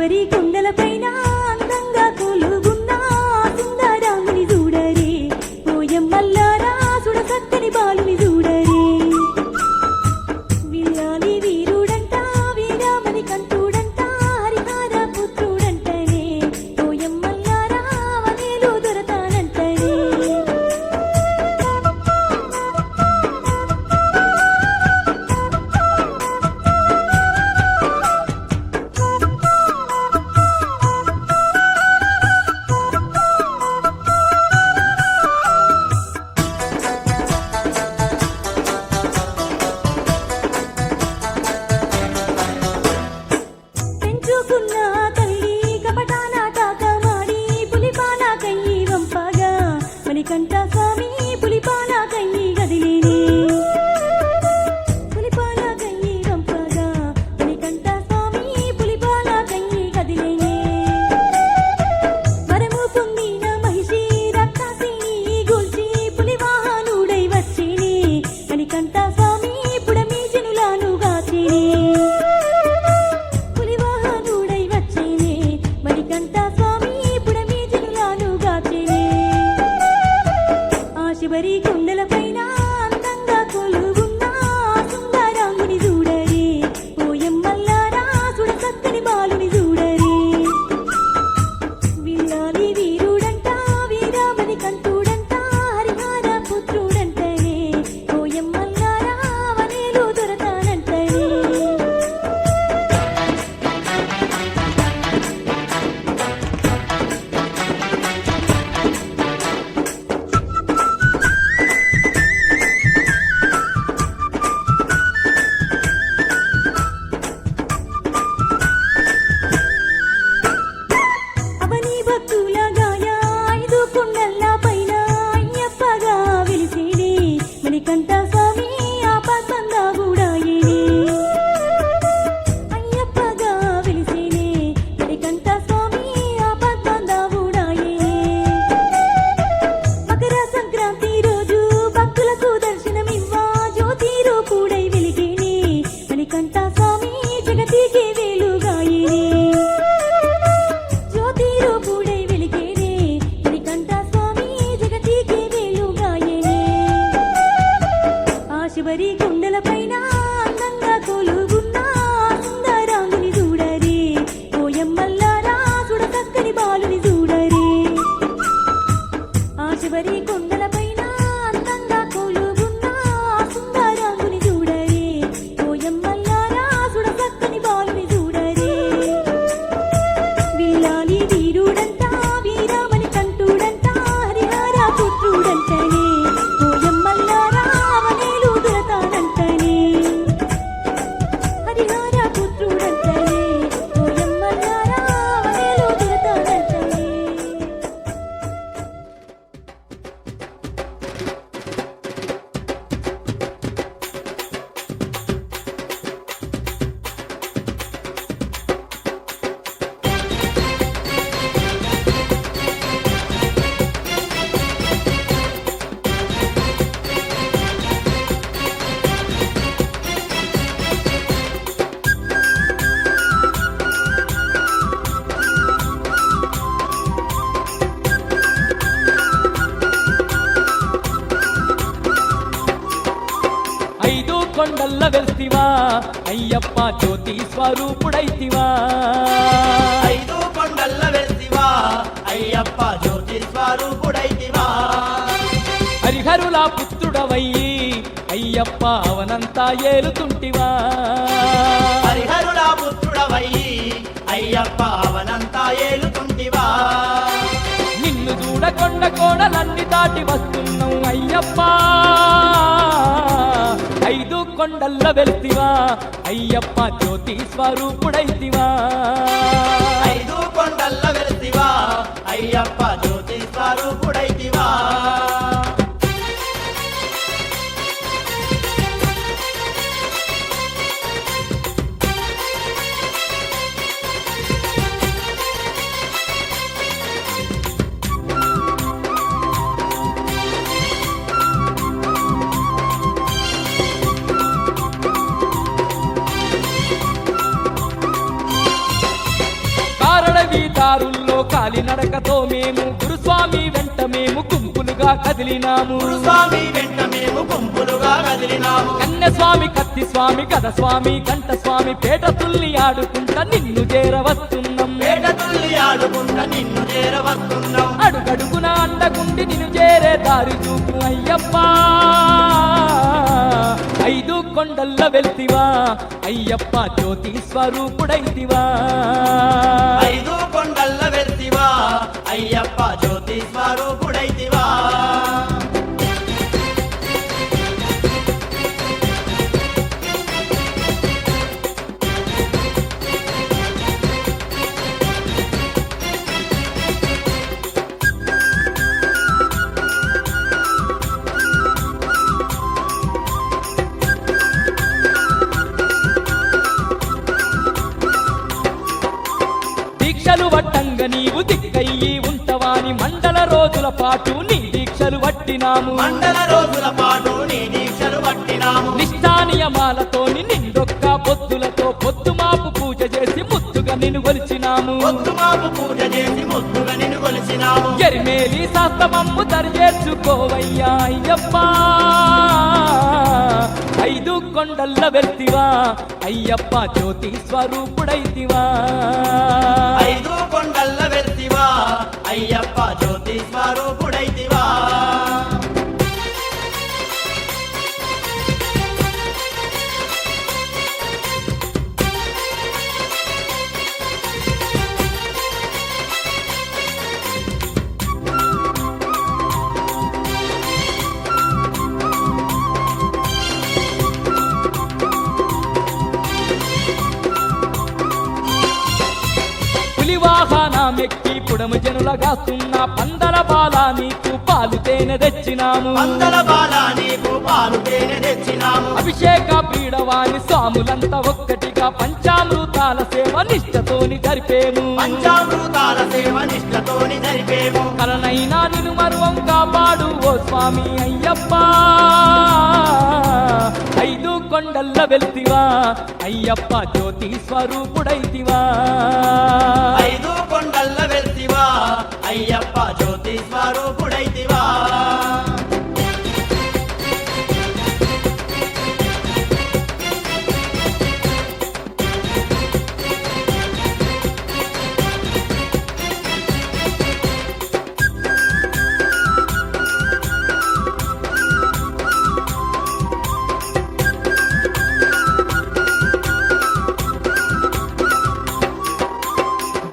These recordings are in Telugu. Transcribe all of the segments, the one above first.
శబరి కొండల పైన అందంగా కొలుగున్న సుందరాముని చూడరే పోయమ్మల్లారా సుడ చక్కని బాలుని చూడరే విల్లాలి వీరుడంట వీరామణి కంటుడంట హరిహర పుత్రుడంటనే పోయమ్మల్లారా వనేలు దొరతానంటనే పెంచుకున్న తల్లి కపటాన తాకమాడి పులిపాన కయ్యి వంపగా మణికంఠ స్వామి పులిపాన కయ్యి గదిలేనే పులిపాన కయ్యి వంపగా మణికంఠ స్వామి పులిపాన కయ్యి గదిలేనే వరము పొందిన మహిషి రక్తాసిని గూల్చి పులివాహనుడై వచ్చేనే మణికంఠ స్వామి పుడమి జనులను గాచేనే పులివాహనుడై వచ్చేనే మణికంఠ స్వామి పుడమి జనులను గాచేనే ఆ శబరి కొండల పైన అందంగా కొలుగున్న సుందరాముని చూడరే పోయమ్మల్లారా సుడ చక్కని బాలుని చూడరే విల్లాలి వీరుడంట వీరామణి కంటుడంట హరిహర పుత్రుడంటనే పోయమ్మల్లారా వనేలు దొరతానంటనే అవని భక్తుల గాయ ఐదు కొండల పైన అయ్యప్పగా వెలిసేనే మణికంఠ స్వామి ఆపత్బంధ గూడాయేనే అయ్యప్పగా వెలిసేనే మణికంఠ స్వామి ఆపత్బంధ గూడాయేనే మకర సంక్రాంతి రోజు భక్తులకు దర్శనమివ్వా జ్యోతి రూపుడై వెలిగేనే మణికంఠ స్వామి జగతికి వెలుగాయేనే జ్యోతి రూపుడై వెలిగేనే మణికంఠ స్వామి జగతికి వెలుగాయేనే ఆ శబరి కొండల పైన అందంగా కొలుగున్న సుందరాముని చూడరే పోయమ్మల్లారా సుడ చక్కని బాలుని చూడరే ఆ శబరి కొండల పైన అందంగా కొలుగున్న సుందరాముని చూడరే పోయమ్మల్లారా సుడ చక్కని బాలుని చూడరే విల్లాలి వీరుడంట వీరామణి కంటుడంట హరిహర పుత్రుడంటనే పోయమ్మల్లారా వనేలు దొరతానంటనే హరిహర పుత్రుడంటనే పోయమ్మల్లారా వనేలు దొరతానంటనే ఐదు కొండల్ల వెల్తివా అయ్యప్ప జ్యోతి స్వరూపుడైతివా ఐదు కొండల్ల వెళ్తివా అయ్యప్ప జ్యోతి స్వరూపుడైతివా హరిహరుల పుత్రుడవయ్యి అయ్యప్ప అవనంతా ఏలుతుంటివా హరిహరుల పుత్రుడవయ్యి అయ్యప్ప అవనంతా ఏలుతుంటివా నిన్ను చూడకొండ కోడలన్నీ దాటి వస్తున్నావు అయ్యప్ప ఐదు కొండల్ల వెల్తివా అయ్యప్ప జ్యోతి స్వరూపుడైతివా ఐదు కొండల్ల వెళ్తివా అయ్యప్ప జ్యోతి స్వరూపుడైతివా బాటలో కాలినడకతో మేము గురుస్వామి వెంట మేము గుంపులుగా కదిలినాము గురుస్వామి వెంట మేము గుంపులుగా కదిలినాము కన్యస్వామి కత్తి స్వామి గద స్వామి కంఠ స్వామి పేట తుల్లి ఆడుకుంటా నిన్ను చేరవస్తున్నాం పేట తుల్లి ఆడుకుంటా నిన్ను చేరవస్తున్నాం అడుగడుగున అండగుండి నిన్ను చేరే దారి చూపు అయ్యప్ప ఐదు కొండల్ల వెళ్తివా అయ్యప్ప జ్యోతి స్వరూపుడైతివా ఐదు కొండల్ల వెళ్తివా అయ్యప్ప జ్యోతి స్వరూపుడైతివా దీక్షలు వట్టంగా నీవు దిక్కయ్యి ఉంటవాని మండల రోజుల పాటు నీ దీక్షలు వట్టినాము మండల రోజుల పాటు నీ దీక్షలు పట్టినాము నిష్ఠానియమాలతోని నిండొక్క పొద్దులతో పొద్దుమాపు పూజ చేసి ముద్దుగా నిన్ను కొలిచినాము పొద్దుమాపు పూజ చేసి ముద్దుగా నిన్ను కొలిచినాము ఎరిమేలి శాస్త్రమమ్ము దరిచేర్చుకోవయ్యా అయ్యప్ప ఐదు కొండల్ల వెళ్తివా అయ్యప్ప జ్యోతి స్వరూపుడైతివా ఐదు కొండల్ల వెళ్తివా అయ్యప్ప జ్యోతి స్వరూపుడైతివా పులివాహనమెక్కి పుడము జనులగాస్తున్న పందల బాల నీకు పాలు తేనె తెచ్చినాము పందల బాల నీకు పాలు తేనె తెచ్చినాము అభిషేక పీడవాని స్వాములంతా ఒక్కటిగా పంచామృతాల సేవ నిష్ఠతోని జరిపేము పంచామృతాల సేవ నిష్ఠతోని జరిపేము కలనైనా నిన్ను మరువం కాపాడు ఓ స్వామి అయ్యప్ప ఐదు కొండల్ల వెళ్తివా అయ్యప్ప జ్యోతి స్వరూపుడైతివా ఐదు కొండల్ల వెళ్తివా అయ్యప్ప జ్యోతి స్వరూపుడైతివా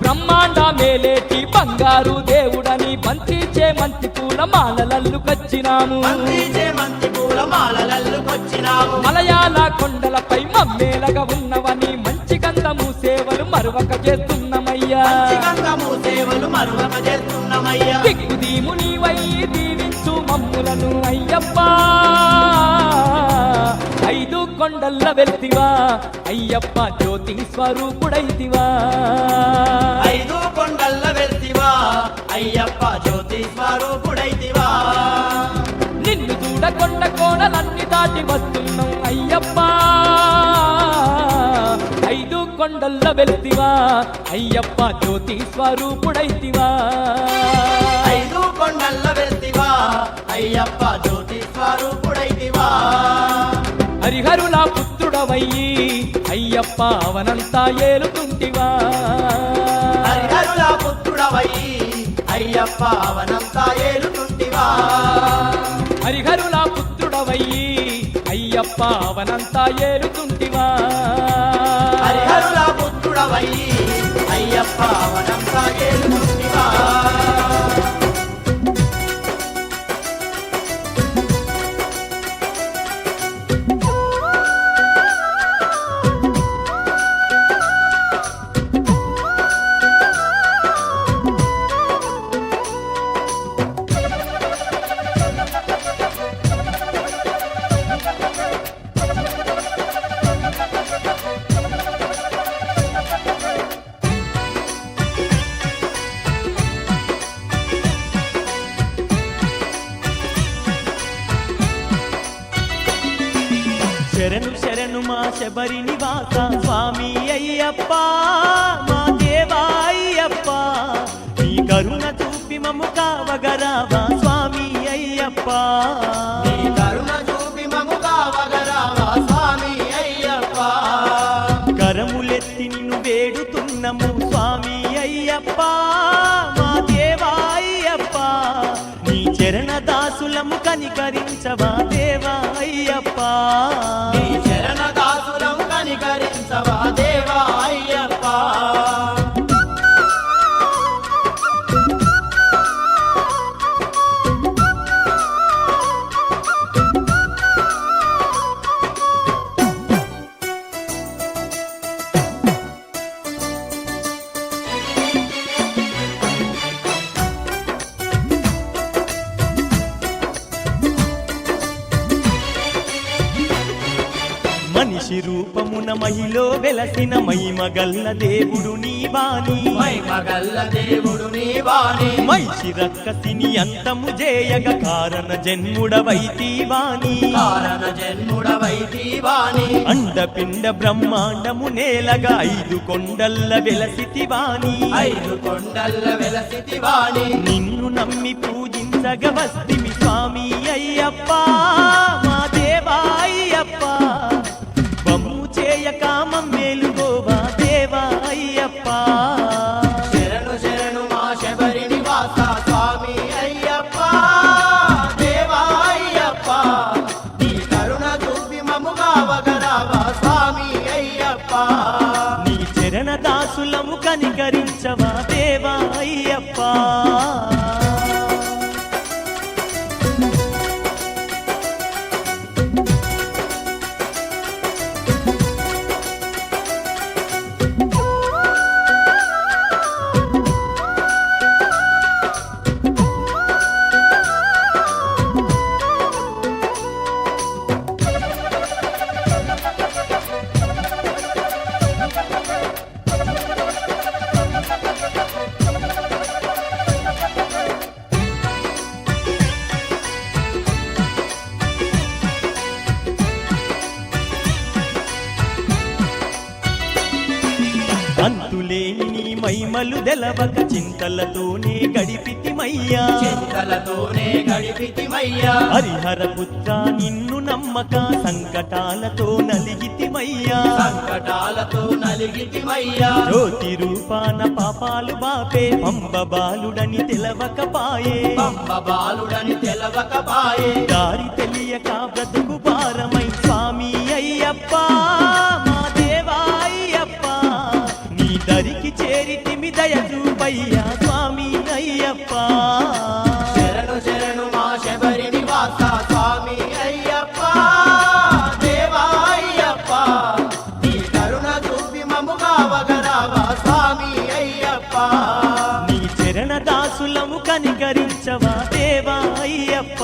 బ్రహ్మాండ మేలేటి బంగారు దేవుడని బంతిచే మంతి పూల మాలలల్లు కచ్చినాము మంత్రిచే మంతి పూల మాలలల్లుకొచ్చినాము మలయాళ కొండలపై మమ్మేలగా ఉన్నవని మంచి గంధము సేవలు మరువక చేస్తున్నమయ్యా మంచిగంధము సేవలు మరువక చేస్తున్నమయ్యా దిక్కుదీము నీవై దీవించు మమ్ములను అయ్యప్ప ఐదు కొండల్ల వెళ్తివా అయ్యప్ప జ్యోతి స్వరూపుడైతివా ఐదు కొండల్ల వెళ్తివా అయ్యప్ప జ్యోతి స్వరూపుడైతివా నిన్ను చూడ కొండ కోడలన్నీ దాటి వస్తున్నాం అయ్యప్ప ఐదు కొండల్ల వెళ్తివా అయ్యప్ప జ్యోతి స్వరూపుడైతివా ఐదు కొండల్ల వెళ్తివా అయ్యప్ప జ్యోతి స్వరూపుడైతివా హరిహరుల పుత్రుడవయ్యి అయ్యప్ప అవనంతా ఏలుతుంటివా హరిహరుల పుత్రుడవయ్యి అయ్యప్ప అవనంతా ఏలుతుంటివా హరిహరుల పుత్రుడవయ్యి అయ్యప్ప అవనంతా ఏలుతుంటివా హరిహరుల పుత్రుడవయ్యి అయ్యప్ప అవనంతా ఏలుతుంటివా శరణు శరణు మా శబరి నివాస స్వామి అయ్యప్ప మా దేవా అయ్యప్ప కరుణ చూపి మము కావగరావా స్వామి అయ్యప్ప నీ కరుణ చూపి మము కావగరావా స్వామి అయ్యప్ప కరములెత్తి నిన్ను వేడుతున్నము స్వామి అయ్యప్ప మా దేవా అయ్యప్ప నీ చరణ దాసులము కనికరించవా దేవా అయ్యప్ప నీ చరణ దాసులం కనికరించవా దేవా అయ్యప్ప మనిషి రూపమున మహిలో వెలసిన మహిమగల్ల దేవుడు నీ బాణి మహిమగల్ల దేవుడు నీ వాణి మహిషి రక్కసిని అంతము జేయగ కారణ జన్ముడవైతి వాణి కారణ జన్ముడవైతి వాణి అండపిండ బ్రహ్మాండము నేలగా 5 కొండల్ల వెలసితి వాణి 5 కొండల్ల వెలసితి వాణి నిన్ను నమ్మి పూజించగ వస్తిమి స్వామి అయ్యప్ప మా దేవా అయ్యప్ప బమ్ము చేయక మమ్మేలుగోవా దేవా అయ్యప్ప శరణు శరణు మా శబరి నివాస స్వామి అయ్యప్ప దేవా అయ్యప్ప నీ కరుణ చూపి మము కావగరావా స్వామి అయ్యప్ప నీ చరణ దాసులము కనికరించవా దేవా అయ్యప్ప అంతులేని నీ మహిమలు తెలవక చింతలతోనే గడిపితిమయ్యా చింతలతోనే గడిపితిమయ్యా హరిహర పుత్ర నిన్ను నమ్మక సంకటాలతో నలిగితిమయ్యా సంకటాలతో నలిగితిమయ్యా జ్యోతి రూపాన పాపాలు బాపే పంబ బాలుడని తెలవకపాయే పంబ బాలుడని తెలవకపాయే దారి తెలియక బ్రతుకు భారమై స్వామి అయ్యప్ప మా దేవా అయ్యప్ప నీ దరికి చేరితిమి దయ చూపయ్యా స్వామి అయ్యప్ప శరణు శరణు మా శబరి నివాస స్వామి అయ్యప్ప దేవా అయ్యప్ప నీ కరుణ చూపి మము కావగరావా స్వామి అయ్యప్ప నీ చరణ దాసులము కనికరించవా దేవా అయ్యప్ప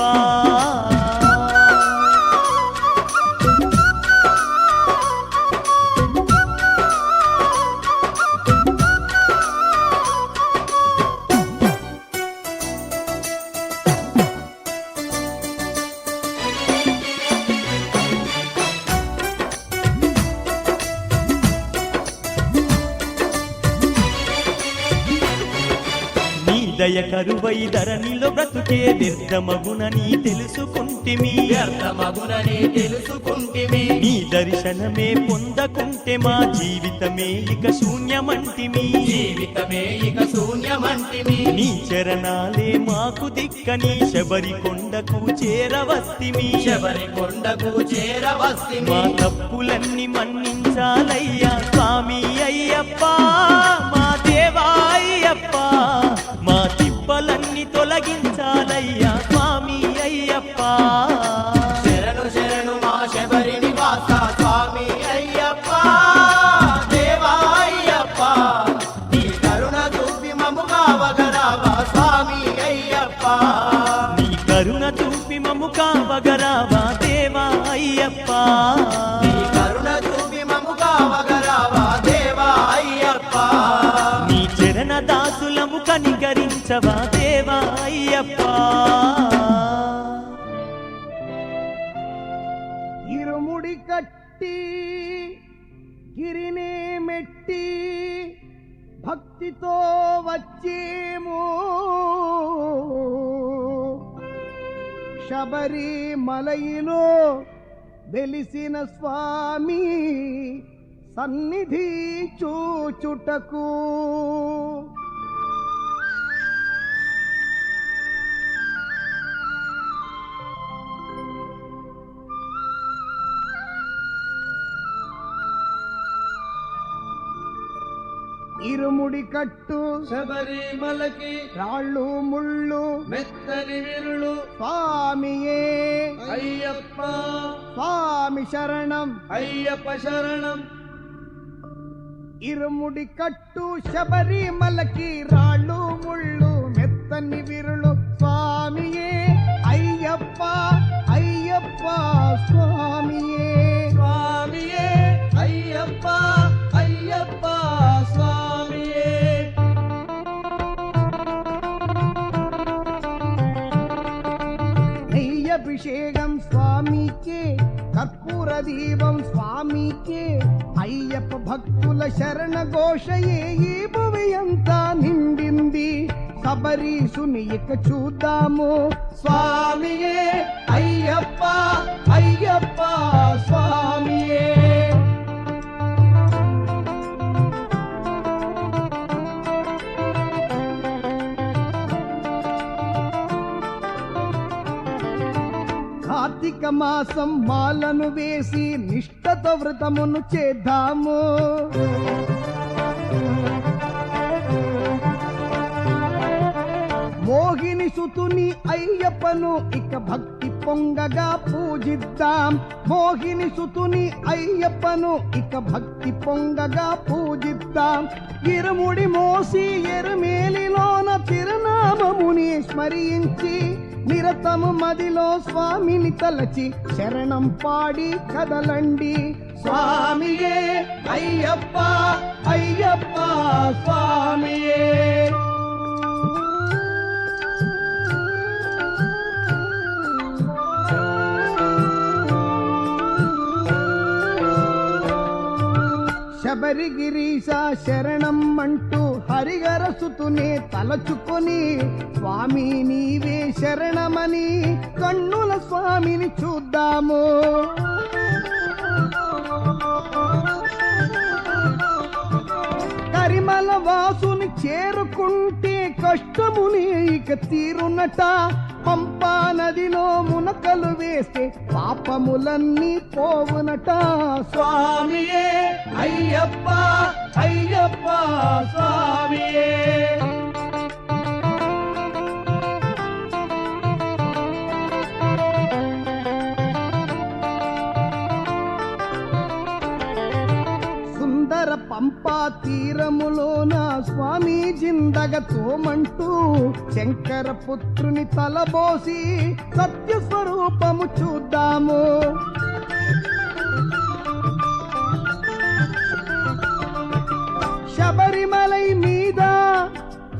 దయ కరువై ధరణిలో బ్రతుకే వ్యర్థమగునని తెలుసుకుంటిమి వ్యర్థమగునని తెలుసుకుంటిమి నీ దర్శనమే పొందకుంటే మా జీవితమే ఇక శూన్యమంటిమి జీవితమే ఇక శూన్యమంటిమి నీ చరణాలే మాకు దిక్కని శబరి కొండకు చేరవస్తిమి శబరి కొండకు చేరవస్తిమి మా తప్పులన్నీ మన్నించాలయ్యా స్వామి అయ్యప్ప మా దేవా అయ్యప్ప మా తిప్పలన్నీ తొలగించాలయ్యా స్వామి అయ్యప్ప శరణు శరణు మా శబరి నివాస స్వామి అయ్యప్ప దేవా అయ్యప్ప నీ కరుణ చూపి మము కావగరావా స్వామి అయ్యప్ప నీ కరుణ చూపి మము కావగరావా దేవా అయ్యప్ప నీ కరుణ చూపి మము కావగరావా దేవా అయ్యప్ప నీ చరణ దాసులము కనికరించవా దేవా అయ్యప్ప ఇరుముడి కట్టి గిరినే మెట్టి భక్తితో వచ్చేము శబరిమలయిలో వెలిసిన స్వామి సన్నిధి చూచుటకు. ఇరుముడి కట్టు శబరిమలకి రాళ్ళు ముళ్ళు మెత్తని విరులు స్వామియే అయ్యప్ప స్వామి శరణం అయ్యప్ప శరణం. ఇరుముడి కట్టు శబరిమలకి రాళ్ళు ముళ్ళు మెత్తని విరులు స్వామియే అయ్యప్ప అయ్యప్ప స్వామియే స్వామియే అయ్యప్ప అయ్యప్ప స్వామియే. నెయ్యభిషేకం స్వామికే కర్పూర దీపం స్వామికే అయ్యప్ప భక్తుల శరణ ఘోషయే ఈ భువి అంతా నిండింది. శబరీసుని ఇక చూద్దాము స్వామియే అయ్యప్ప అయ్యప్ప స్వామియే. కార్తీక మాసం మాలను వేసి నిష్ఠతో వ్రతమును చేద్దాము. మోహిని సుతుని అయ్యప్పను ఇక భక్తి పొంగగా పూజిద్దాం. మోహిని సుతుని అయ్యప్పను ఇక భక్తి పొంగగా పూజిద్దాం. ఇరుముడి మోసి ఎరుమేలిలోన తిరునామముని స్మరించి నిరతము మదిలో స్వామిని తలచి శరణం పాడి కదలండి. స్వామియే అయ్యప్ప అయ్యప్ప స్వామియే. శబరిగిరీశ శరణం అంటూ హరిహరసుతునే తలచుకొని స్వామి నీవే శరణమని కన్నుల స్వామిని చూద్దాము. కరిమల వాసుని చేరుకుంటే కష్టముని ఇక తీరునట. పంపా నదిలో మునకలు వేస్తే పాపములన్నీ పోవునట. స్వామియే అయ్యప్ప అయ్యప్ప స్వామియే. సుందర పంపా తీరములోన స్వామి జిందగ తోమంటూ శంకర పుత్రుని తలబోసి సత్య స్వరూపము చూద్దాము. శబరిమలై మీద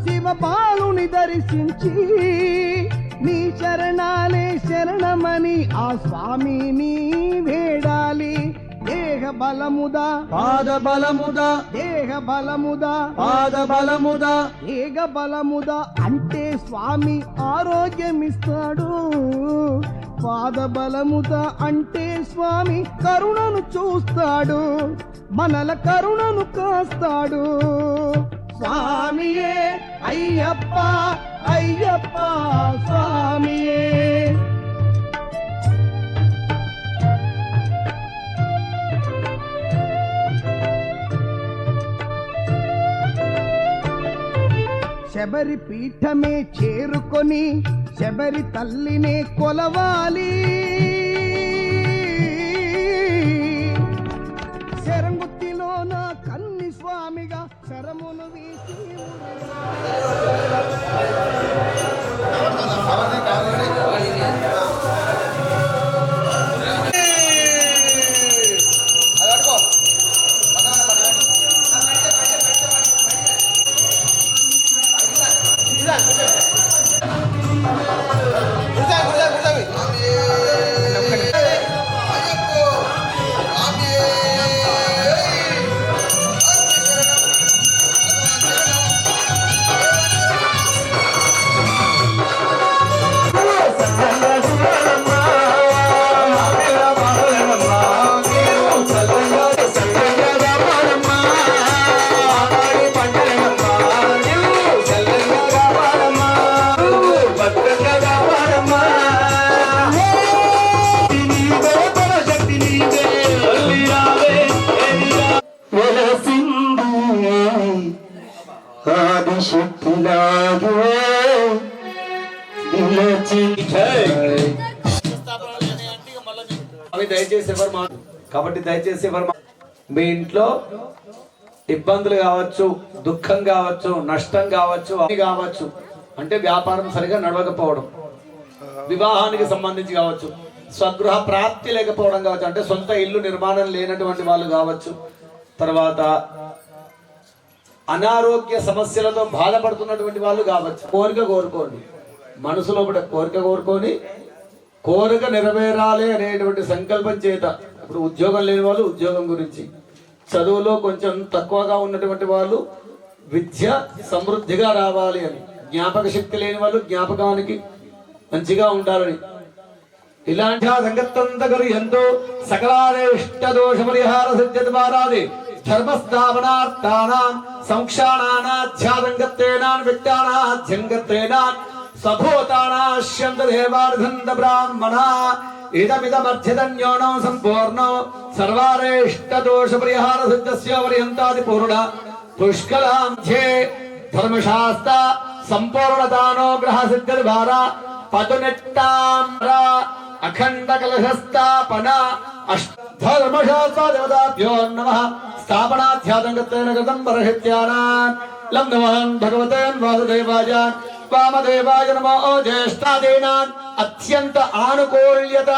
శివపాలుని దర్శించి నీ శరణాలే శరణమని ఆ స్వామిని వేడాలి. దేహ బలముదా పాద బలముదా దేహ బలముదా పాద బలముదా ఏగ బలముదా అంటే స్వామి ఆరోగ్యమిస్తాడు. పాద బలముదా అంటే స్వామి కరుణను చూస్తాడు, మనల కరుణను కాస్తాడు. స్వామియే అయ్యప్ప అయ్యప్ప స్వామియే. శబరి పీఠమే చేరుకొని శబరి తల్లినే కొలవాలి. శరంగుత్తిలో నా కన్ని స్వామిగా శరమును వీసి గుర్తావి కాబట్టి దయచేసి మీ ఇంట్లో ఇబ్బందులు కావచ్చు, దుఃఖం కావచ్చు, నష్టం కావచ్చు, అవి కావచ్చు, అంటే వ్యాపారం సరిగా నడవకపోవడం, వివాహానికి సంబంధించి కావచ్చు, స్వగృహ ప్రాప్తి లేకపోవడం కావచ్చు, అంటే సొంత ఇల్లు నిర్మాణం లేనటువంటి వాళ్ళు కావచ్చు, తర్వాత అనారోగ్య సమస్యలతో బాధపడుతున్నటువంటి వాళ్ళు కావచ్చు. కోరిక కోరుకోండి, మనసులో కూడా కోరిక కోరుకొని కోరిక నెరవేరాలి అనేటువంటి సంకల్పం చేత. ఇప్పుడు ఉద్యోగం లేని వాళ్ళు ఉద్యోగం గురించి, చదువులో కొంచెం తక్కువగా ఉన్నటువంటి వాళ్ళు విద్య సమృద్ధిగా రావాలి అని, జ్ఞాపక శక్తి లేని వాళ్ళు జ్ఞాపకానికి మంచిగా ఉండాలని, ఇలాంటి సంగతంతగరు ఎంతో సకలారేష్ట దోష పరిహార సిద్ధ ద్వారాది ధర్మస్థాపనార్థానాం సంక్షాణానాధ్యాదంగత్తేనాన్ వ్యక్తానాధ్యంగత్తేనాన్ సభూతానాశ్యంత దేవార్ధంత బ్రాహ్మణా ఇదమిదమర్చితన్యోణం సంపూర్ణో సర్వారేష్ట దోష పరిహార సిద్ధస్య పర్యంతాది పూర్ణ పుష్కలాంధ్యే ధర్మశాస్త్ర సంపూర్ణతానోగ్రహ సిద్ధ ద్వారా పదునెట్టాంర అఖండ కలశస్థాపన ధర్మశాస్త్ర దేవతాభ్యో నమః స్థాపనాధ్యాతంగత్వేన కృతం పరహిత్యానాన్ లం నమః భగవతే వాసుదేవాయ వామదేవాయ నమో జ్యేష్ఠాదీనాన్ అత్యంత ఆనుకూల్యత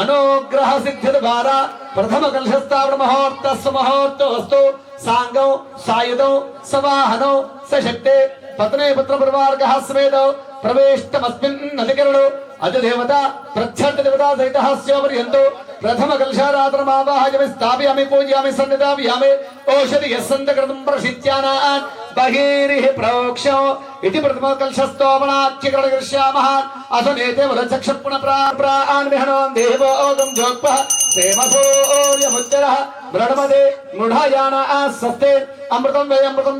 అనుగ్రహ సిద్ధి ద్వారా ప్రథమ కలశస్థాపన ముహూర్తస్సు సాంగం సాయుధం సవాహనం సశక్తే పత్నే పుత్ర పరివార్గః స్వేదో ప్రవేష్టమస్మిన్ అధికరణో అధిదేవత ప్రచ్ఛన్న దేవతా సహితః స్యోపర్యంతో ప్రథమ కలశారాధనమావాహయామి స్థాపయామి పూజయామి సన్నిధాపయామి ఓషధి యస్సంతకృతం ప్రసిద్ధ్యానాన్ బహిర్హి ప్రోక్షో ఇతి ప్రథమ కలశస్తోమనాచ్యకరణ కరిష్యామః అసనేతే వరచక్షపుణ ప్రాణమిహనో దేవోగం జోక్పః సేమసూర్యముచ్చరః మృడమదే మృఢాయానా సస్తే అమృతం వే అమృతం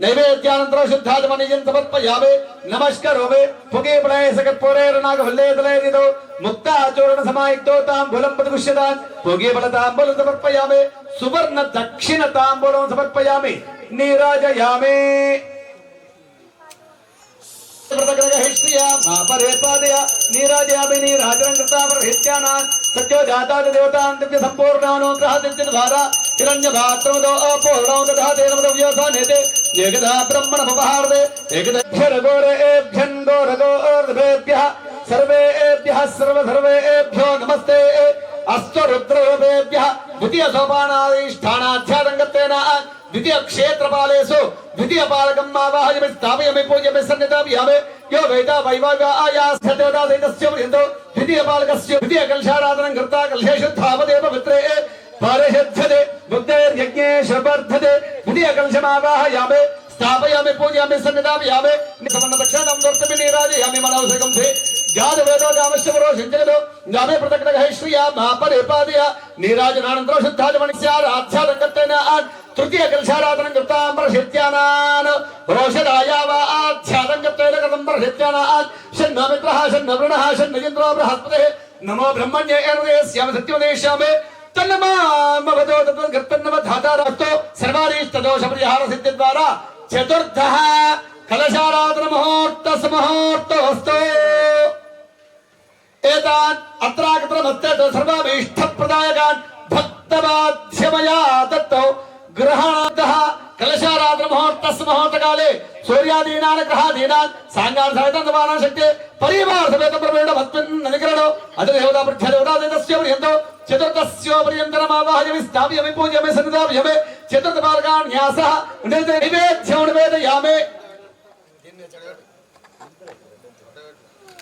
నైవేద్యానంతరం శుద్ధాత్మనియం సమర్పయామి నమస్కరోమి పుగే ప్లయసకర్పూరేర్నాగవల్లేదలేదిదో ముక్తాచూర్ణ సమాయుక్తో తాంబూలం ప్రతిపుష్యతాన్ పుగే బలతాంబూలం సమర్పయామి సువర్ణ దక్షిణ తాంబూలం సమర్పయామి నీరాజయామి నీరాజయామి నీరాజనం కృతాపరహిత్యానాన్ సత్యో జాతాద దేవతాన్ దివ్య సంపూర్ణానుగ్రహ సిద్ధి ద్వారా హిరణ్యభాత్రమదో అపూర్ణో దధాతేనమదవ్యోసానేతే ఏకదా బ్రహ్మణ ఉపహారదే ఏకదభ్యరఘోరేభ్యన్ ఘోరఘోర్భేభ్యః సర్వేభ్యః సర్వసర్వేభ్యో నమస్తే అస్తు రుద్రరూపేభ్యః ద్వితీయ సోపానాధిష్ఠానాధ్యాతంగత్వేన ద్వితీయ క్షేత్రపాలేషు ద్వితీయ పాలకం ఆవాహయామి స్థాపయామి పూజయామి సన్నిధాపయామి యో వేద వైవాగాయాస్య దేవతా సహితస్య పర్యంతో ద్వితీయ పాలకస్య ద్వితీయ కలశారాధనం కర్తా కలశేషుద్ధావదే పవిత్రే పరిషద్ధతే ముక్తైర్యజ్ఞేష వర్ధతే ద్వితీయ కలశమావాహయామి స్థాపయామి పూజయామి సన్నిధాపయామి నిసమన్న దక్షిణం దర్శమి నీరాజయామి మనోసకం ధే జాతవేదో గామశ్వరో శంజగదో గామే ప్రతకటగ శ్రియా మహాపరిపాదయ నీరాజనానంతరం శుద్ధాజమనిస్యారాధ్యాతంగత్తేన తృతీయ కలశారాధనం కృతాం ప్రసిద్ధ్యానాన్ రోషదాయావాధ్యాతంగత్తేన కృతం ప్రసిద్ధ్యానాన్ షణ్ణ మిత్రః షణ్ణ వృణః షణ్ణ ఇంద్రో బృహస్పతే నమో బ్రహ్మణ్యేర్వేస్యామి సత్యవదేశ్యామి తన్నమామవదో తత్కర్తన్నమ ధాతారాస్తో సర్వారీష్టదోష పరిహార సిద్ధి ద్వారా చతుర్థః కలశారాధన ముహూర్తస్ముహూర్తోస్తు ఏతాన్ అత్రాగతమస్తే సర్వాభీష్టప్రదాయకాన్ భక్తవాధ్యమయా దత్తౌ గ్రహణార్థః కలశారాధన ముహూర్తస్ముహూర్తకాలే సూర్యాదీనాన్ గ్రహాదీనాన్ సాంగాన్ సహితంతమాన శక్తి పరివార సమేత ప్రవేణ భక్తిన్ అధికరణో అధిదేవతా పృథ్వదేవతాదేవతస్య పర్యంతో చతుర్థస్య పర్యంతరమావాహయామి స్థాపయామి పూజయామి సన్నిధాపయామి చతుర్థ పాలకాన్ న్యాసః నైవేద్యం నివేదయామి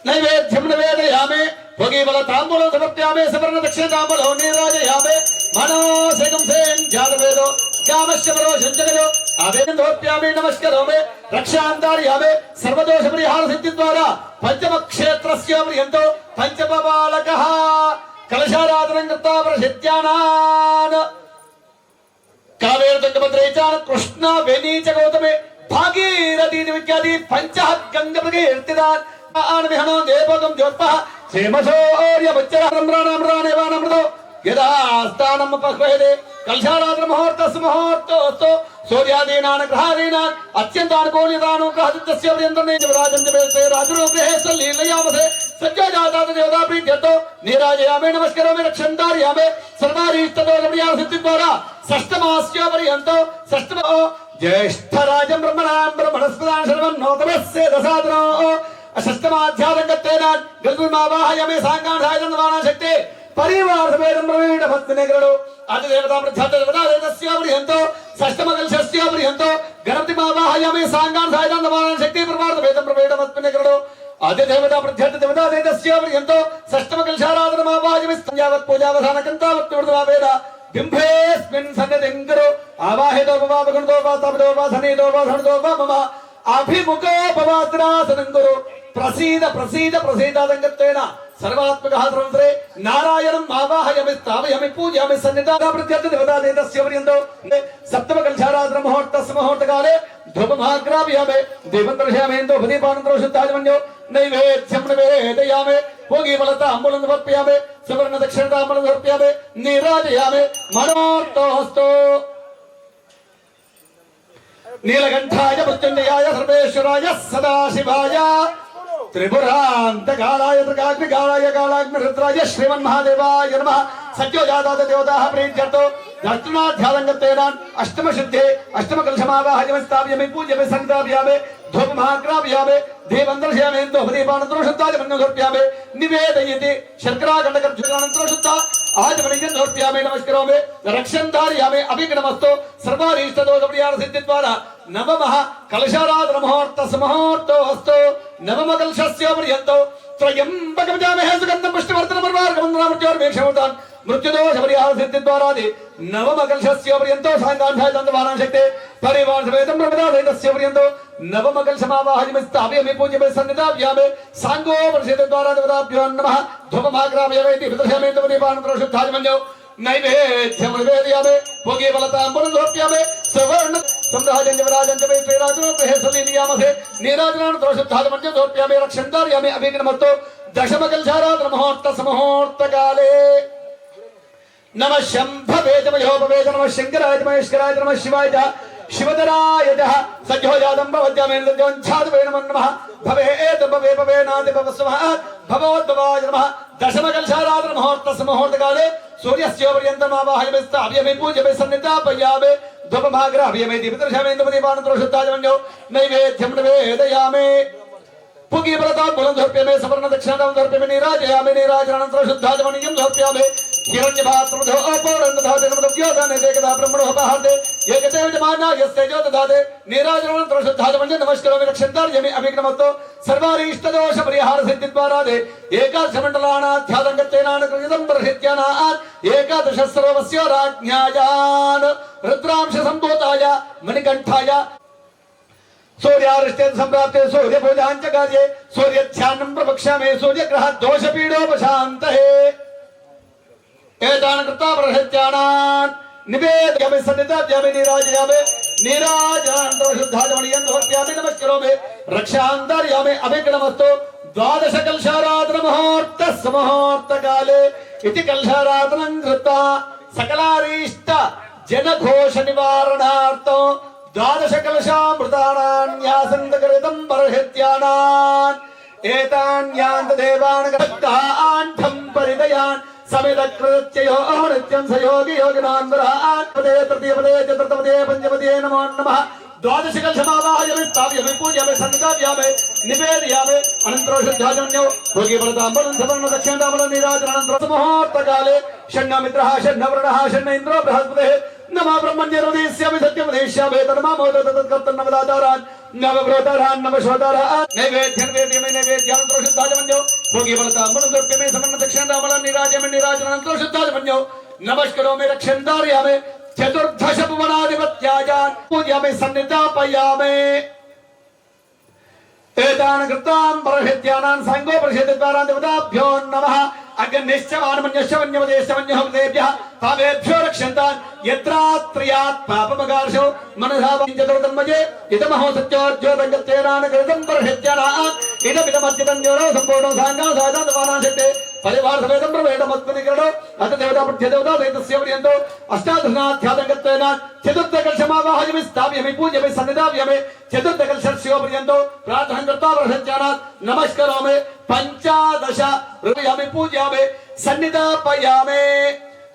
నైవేద్యం నివేదయామి భోగీబల తాంబూలం సమర్పయామి సవర్ణ దక్షిణ తాంబూలం నీరాజయామి మనోసేకం సేన్ జాతవేదో గామశ్వరో శంజగదో ఆవేదోప్యామి నమస్కరోమి రక్షాంతార్యామి సర్వదోష పరిహార సిద్ధి ద్వారా పంచమ క్షేత్రస్య పర్యంతో పంచమ బాలకః కలశారాధనం కృతా ప్రసిద్ధ్యానాన్ కావేర తుంగభద్రేచాన కృష్ణ వేణీచ గౌతమే భాగీరథీ విఖ్యాతి పంచః గంగప్రకీర్తితాన్ ఆనమిహనో దేవోగం జ్యోత్పః క్షేమశౌర్యముచ్చరాణేవానమృతో यदा स्थानम पक्वयते कलशाराधन मुहूर्तस्य मुहूर्तोऽस्तु सूर्यादीनान् ग्रहादीनान् अत्यन्तानुकूलितानुग्रहस्य पर्यन्तं राजं जपेते राजरूपे सल्लीलयामसे सज्जजातात् देवता प्रीत्यर्थो नीराजयामि नमस्करोमि रक्षन्तार्यामि सर्वारीष्टदोषप्रियासिद्धिद्वारा षष्ठमास्य पर्यन्तो षष्ठमो ज्येष्ठराजं ब्रह्मणस्पदान् शर्वं नोतमस्य दशादनो षष्ठमाध्यात्मकत्वेन गल्पुमावाहयामि साङ्गान् शक्ति परिवार समेतं प्रवीण भक्तनेकरो आदि देवता प्रख्यात देवता देवस्य पर्यन्तो षष्ठमकलशस्य पर्यन्तो गणपति मावाहयामि साङ्गान् सायदान नवानां शक्ति परिवार समेतं प्रवीण भक्तनेकरो आदि देवता प्रख्यात देवता देवस्य पर्यन्तो षष्ठमकलशाराधन मावाहयामि संयावत् पूजावसानकन्तावत् वेद बिम्भेस्मिन् सन्निधिङ्करो आवाहितो भवाभगुणतो वा तपदो वा धनितो वा धनतो वा मम अभिमुखो भवात्रासनङ्करो प्रसीद प्रसीद प्रसीदादङ्गत्वेन सर्वात्मकः सर्वत्रे नारायणं आवाहयामि स्थापयामि पूजयामि सन्निधानं प्रत्यर्थ देवता देवस्य पर्यन्तो सप्तमकलशाराधन मुहूर्तस्य मुहूर्तकाले धूपमाग्रापयामि दीपं दर्शयामि धूपदीपानन्तरो शुद्धाचमन्यो नैवेद्यं निवेदयामि भोगीफलताम्बूलं समर्पयामि सुवर्णदक्षिणताम्बूलं समर्पयामि नीराजयामि मनोर्थोऽस्तु नीलकण्ठाय मृत्युञ्जयाय सर्वेश्वराय सदाशिवाय त्रिपुरान्तकालाय त्रिकाग्निकालाय कालाग्निरुद्राय श्रीमन्महादेवाय नमः सत्योजातात् देवताः प्रीत्यर्थो दर्शनाध्यात्मकत्वेन अष्टमशुद्धे अष्टमकलशमावाहयामि स्थापयामि पूजयामि सन्निधापयामि धूपमाग्रापयामि दीपं दर्शयामि धूपदीपानन्तरो शुद्धाचमन्यो समर्पयामि निवेदयति शर्कराखण्डकर्पूरानन्तरो शुद्धा आचमनीयं समर्पयामि नमस्करोमि रक्षन्धारयामि अभिघ्नमस्तु सर्वारीष्टदोषपरिहारसिद्धिद्वारा नवमः कलशाराधन मुहूर्तस्य मुहूर्तोऽस्तु नवमकलशस्य पर्यन्तो त्र्यम्बकमजामहे सुगन्धं पुष्टिवर्धनं पर्वार्कमन्त्रनामृत्योर्मेक्षमूर्तान् मृत्युदोषपरिहारसिद्धिद्वारा नवमकलशस्य पर्यन्तो साङ्गान्धायतन्तवानां शक्ते परिवार समेतं ब्रह्मदादेवस्य पर्यन्तो नवमकलशमावाहयामि स्थापयामि पूजयामि सन्निधापयामि साङ्गोपनिषद्द्वारा देवताभ्यो नमः धूपमाग्रापयामि दीपदर्शयामि धूपदीपानन्तरो शुद्धाचमन्यो नैवेद्यं निवेदयामि भोगीफलताम्बूलं समर्पयामि सुवर्ण सम्राजञ्जवराजञ्च वै श्रीराजनो गृहे सलीलयामसे नीराजनानन्तरो शुद्धाचमन्यो समर्पयामि रक्षन्तारयामि अभिघ्नमस्तु दशमकलशाराधन मुहूर्तस्य मुहूर्तकाले नमः शम्भवे च मयोभवे च नमः शङ्कराय च महेश्वराय च नमः शिवाय च शिवधराय च सज्जोजातं भवद्यामेन्द्रजोञ्छादवे नमो नमः भवेत् भवे भवेनादि भवस्वः भवोद्भवाय नमः दशमकलशाराधन मुहूर्तस्य मुहूर्तकाले सूर्यस्य पर्यन्तम् आवाहयामि स्थापयामि पूजयामि सन्निधापयामि धूपमाग्रापयामि दीपदर्शयामि धूपदीपानन्तरो शुद्धाचमन्यो नैवेद्यं निवेदयामि पूगीफलताम्बूलं समर्पयामि सुवर्णदक्षिणां समर्पयामि नीराजयामि नीराजनानन्तरो शुद्धाचमनीयं समर्पयामि हिरण्यपात्रमधोपोरन्दधातेनमदव्योदानेदेकदा ब्रह्मणोः पाहते एकते विजमानायस्तेजो दधाते नीराजनानन्तरो शुद्धाचमन्यो नमस्करोमि रक्षन्तारयामि अभिघ्नमस्तु सर्वारीष्टदोषपरिहारसिद्धिद्वारा एकादशमण्डलानाध्यात्मकत्वेनानुकृतं प्रसिद्ध्यानात् एकादशस्रोवस्य राज्ञायान् रुद्रांशसम्भूताय मणिकण्ठाय सूर्यारिष्टे सम्प्राप्ते सूर्यपूजाञ्च कार्ये सूर्यध्यानं प्रवक्ष्यामि सूर्यग्रह दोषपीडोपशान्तये एतान् कृत्वा प्रसिद्ध्यानान् निवेदयामि सन्निधापयामि नीराजयामि नीराजनानन्तरो शुद्धाचमनीयं समर्पयामि नमस्करोमि रक्षान्तर्यामि अभिघ्नमस्तु द्वादशकलशाराधन मुहूर्तस्य मुहूर्तकाले इति कलशाराधनं कृत्वा सकलारीष्ट जनघोष निवारणार्थं द्वादशकलशामृतानान्यासन्तकृतं बर्हित्यानान् एतान्यान्त देवान् गतान्ठं परिदयान् समिदकृत्ययो नित्यं स योगी योगिनान् वरान् पदे तृतीयपदे चतुर्थपदे पञ्चपदे नमो नमः द्वादशकलशमावाहयामि स्थापयामि पूजयामि सन्निधापयामि निवेदयामि अनन्तरो शुद्धाचमन्यो भोगीफलताम्बूलं सुवर्णदक्षिणताम्बूलं नीराजनानन्तरो मुहूर्तकाले षण्णमित्रः षण्णवर्णः षण्ण इन्द्रो बृहस्पतिः नमः ब्रह्मण्यरुदीस्यामि सत्यमुदीष्यामि तन्मामोदो तत्कर्तन् नवदाचारान् नवव्रोतारान् नवशोतारान् नैवेद्यं निवेदयामि नैवेद्यानन्तरो शुद्धाचमन्यो भोगीफलताम्बूलं समर्पयामि सुवर्णदक्षिणताम्बूलं नीराजयामि नीराजनानन्तरो शुद्धाचमन्यो नमस्करोमि रक्षन्तारयामि चतुर्दश भुवनाधिपत्याजान् पूजयामि सन्निधापयामि एतान् कृतान् परहित्यानान् साङ्गोपनिषद्द्वारा देवताभ्यो नमः అగ్నిశ్చవానమన్యశ్చవన్యవదేశవన్యహృదేభ్యः తావేభ్యో రక్షంతాన్ యత్రాత్రయాత్ పాపమగార్షో మనసావాంచతోతన్మజే ఇదమహో సత్యోర్జ్యోతంగత్యేనానగరితం పరషత్యనాన్ ఇదమిదమద్యతంజోరో సంపూర్ణం సాంగాం సాధారణమానాశక్తే పరివార సమేతం ప్రవేటమస్మనికరణో అత దేవతా ప్రత్యదేవతా దైతస్య పర్యంతో అష్టాదశనాధ్యాతంగత్వేన చతుర్థకల్శమావాహయమి స్థాప్యమి పూజ్యమి సన్నిధాప్యమి చతుర్థకల్శస్యో పర్యంతో ప్రార్థన కర్తా పరషత్యనాన్ నమస్కరోమి పంచాదశ హృదయామి పూజయామి సన్నిధాపయామి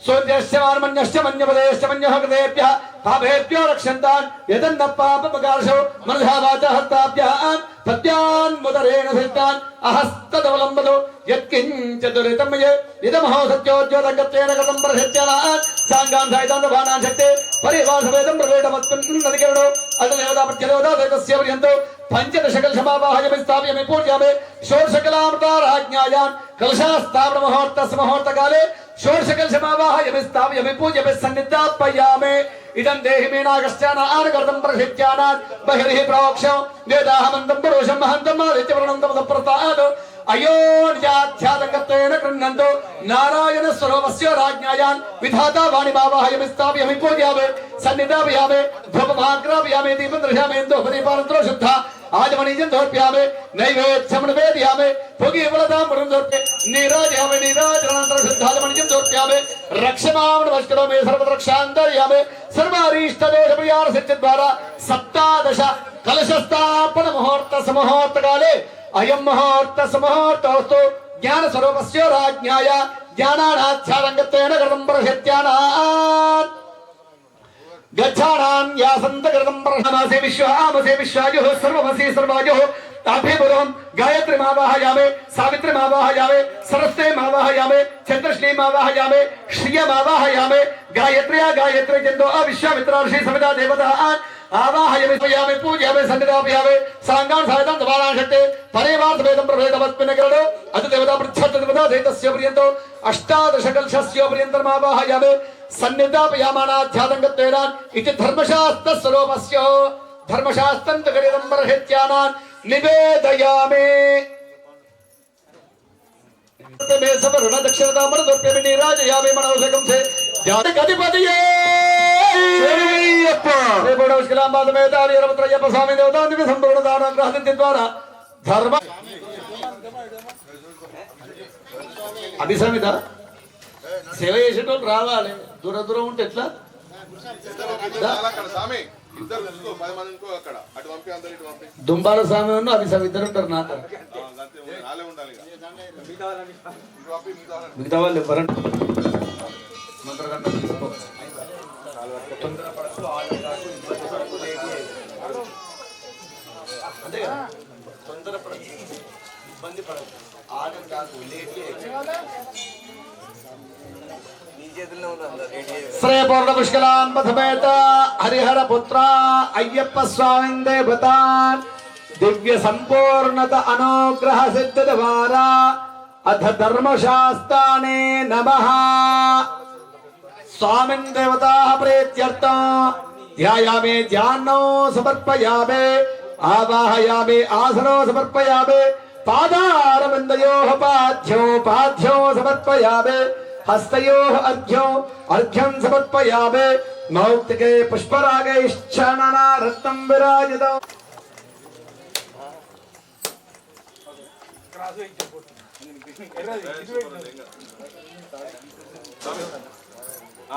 సూర్యశ్చవాన్మన్యశ్చమన్యపదేశ్చమన్యహృదేభ్యः పాపేభ్యో రక్షంతాన్ యదన్న పాపమగార్షో మనసా వాచా హస్తాభ్యాం పద్యాన్ముదరేణ సిద్ధాన్ అహస్తదవలంబదో యత్కించదురితమయే ఇదమహో సత్యోజ్యోతంగత్వేన గతం ప్రసత్యనాన్ సాంగాం సాయితాంతభానాన్ శక్తే పరివాసవేదం ప్రవేటమస్మిన్నదికరణో అత దేవతా ప్రత్యదేవతా దైతస్య పర్యంతో పంచదశకల్శమావాహయమి స్థాప్యమి పూజ్యామి షోడశకలామృతారాజ్ఞాయాన్ కలశాస్థాపన ముహూర్తస్ ముహూర్తకాలే షోడశకల్శమావాహయమి స్థాప్యమి పూజ్యమి సన్నిధాపయామి ఇదం దేహి మీనాగశ్చానానగర్తం ప్రసిద్ధ్యానాన్ బహిర్హి ప్రోక్షం వేదాహమంతం పురుషం మహంతం ఆదిత్యవర్ణం తమసప్రతాద్ అయోన్యాధ్యాతంగత్వేన గృహ్ణంతో నారాయణ స్వరూపస్య రాజ్ఞాయాన్ విధాతా వాణిమావాహయమి స్థాప్యమి పూజ్యామి సన్నిధాపయామి ధూపమాగ్రాపయామి దీపం దృశ్యామేందోపదీపానంతరో శుద్ధ ఆజమనీజం దోర్ప్యామి నైవేద్యం నివేదయామి భోగీఫలతాంబరం దోర్ప్య నీరాజయామి నీరాజనానంతర శుద్ధాజమనీజం దోర్ప్యామి రక్షమాం నమస్కరోమి సర్వరక్షాంతర్యామి సర్వారీష్టదోషప్రియార సిద్ధ్యద్వారా సప్తాదశ కలశస్థాపన ముహూర్త సమూహూర్తకాలే అయం ముహూర్త సమూహూర్తోస్తు జ్ఞాన స్వరూపస్య రాజ్ఞాయ జ్ఞానానాధ్యారంగత్వేన కృతం ప్రసత్యానాన్ గచ్ఛానాన్ యాసంతకృతం ప్రహమాసే విశ్వామసే విశ్వాయుః సర్వమసే సర్వాయుః అభిపురం గాయత్రీమావాహయామి సావిత్రీమావాహయామి సరస్వతీమావాహయామి చంద్రశ్రీమావాహయామి శ్రియమావాహయామి గాయత్ర్యా గాయత్రీ చందో విశ్వామిత్రార్షి సవితా దేవతాన్ ఆవాహయామి స్వయామి పూజయామి సన్నిధాపయామి సాంగాన్ సాయితాం సమానాన్ శక్తే పరివార్ధవేదం ప్రవేదమస్మిన్నగరణో అత దేవతా ప్రత్యదేవతా దైతస్య పర్యంతో అష్టాదశకల్శస్య పర్యంతమావాహయామి సన్నిధాపయామానాధ్యాతంగత్వేన ఇది ధర్మశాస్త్ర స్వరూపస్య ధర్మశాస్త్రంతగరితం పరహత్యానాన్ నివేదయామి మే సమరణ దక్షిణతామర దొర్ప్యమి నీరాజయామి మనోజకం సే జాతకధిపతియే శ్రీయప్ప శ్రీపూర్ణవిష్కలాంబాదమేతారి రమత్రయ్యప్ప స్వామి దేవతాందికి సంపూర్ణ దానాగ్రహదిత్య ద్వారా ధర్మ అభిసమిత సేవ చేసేటోళ్ళు రావాలి దూర దూరం ఉంటే ఎట్లా దుంబాల స్వామి ఉన్న అభిసమి ఇద్దరు ఉంటారు నాకు మిగతా వాళ్ళు ఎవరంటే ఇబ్బంది పడదు ఆర్డర్ కాదు శ్రేయపూర్ణ పుష్కలాన్ పథమేత హరిహర పుత్ర అయ్యప్ప స్వామి దేవతాన్ దివ్య సంపూర్ణత అనుగ్రహ సిద్ధ ద్వారా అథ ధర్మశాస్త్రానే నమః స్వామిన్ దేవతా ప్రీత్యర్థం ధ్యాయామి ధ్యానో సమర్పయామి ఆవాహయామి ఆసనో సమర్పయామి పాదారవిందయోః పాద్యో సమర్పయామి హస్తయోః అర్ఘ్యం సమర్పయామి మౌక్తికే పుష్పరాగైశ్చననా రత్నం విరాజితం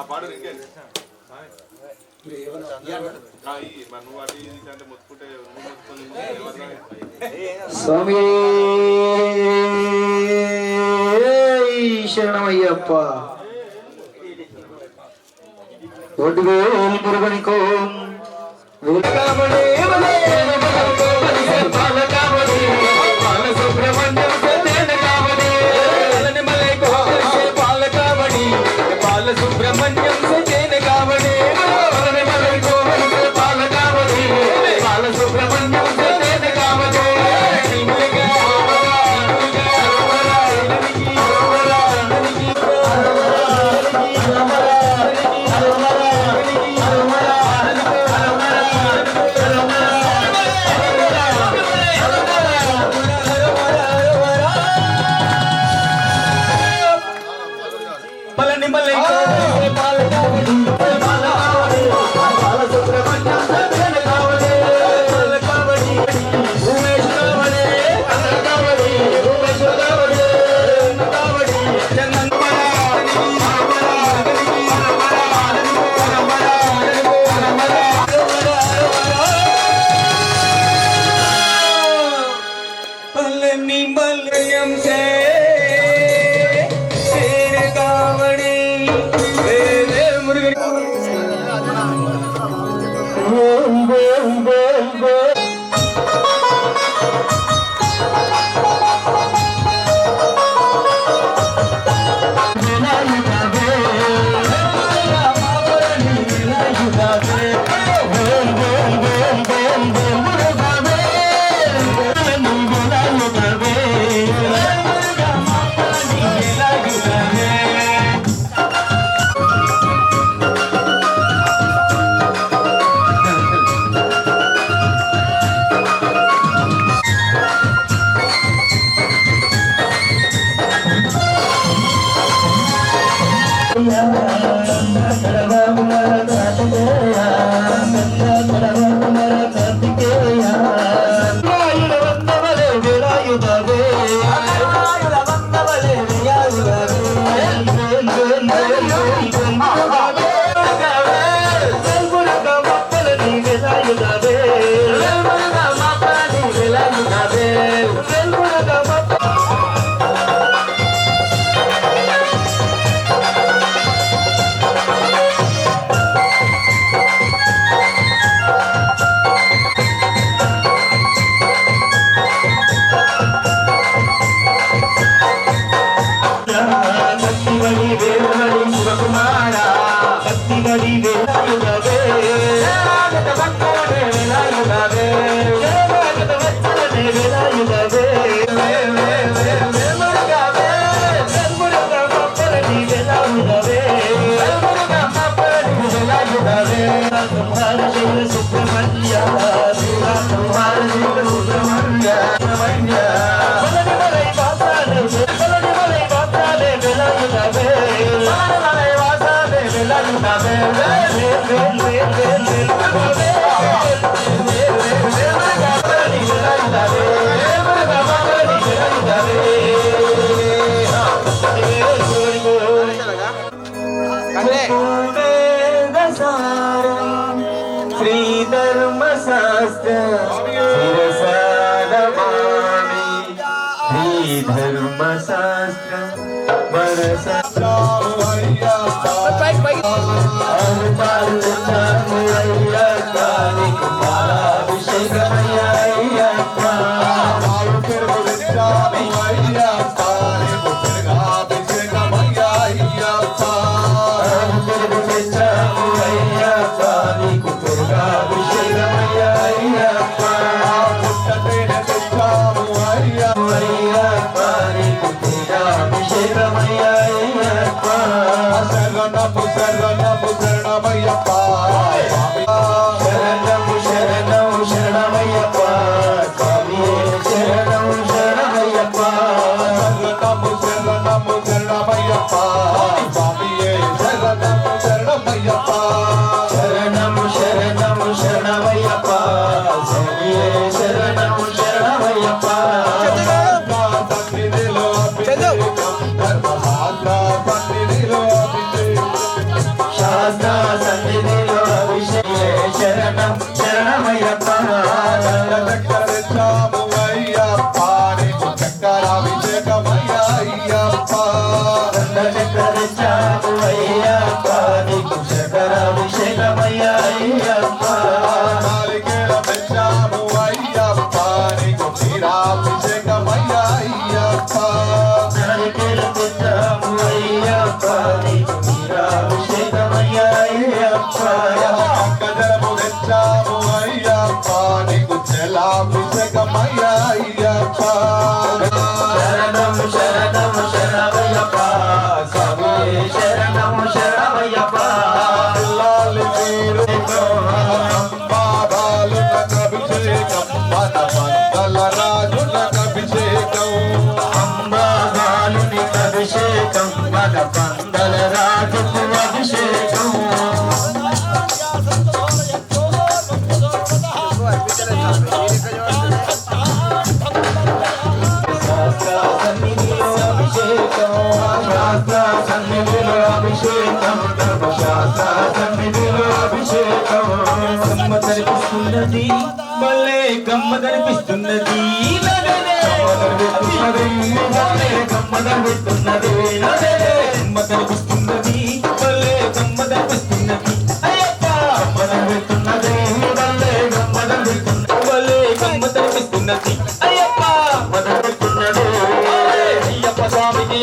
పాడు స్వామి శరణమయ్యప్ప మురుగనికో సుబ్రహ్మణ్యం సజన కావడే సుబ్రహ్మణ్యం సజన కావడే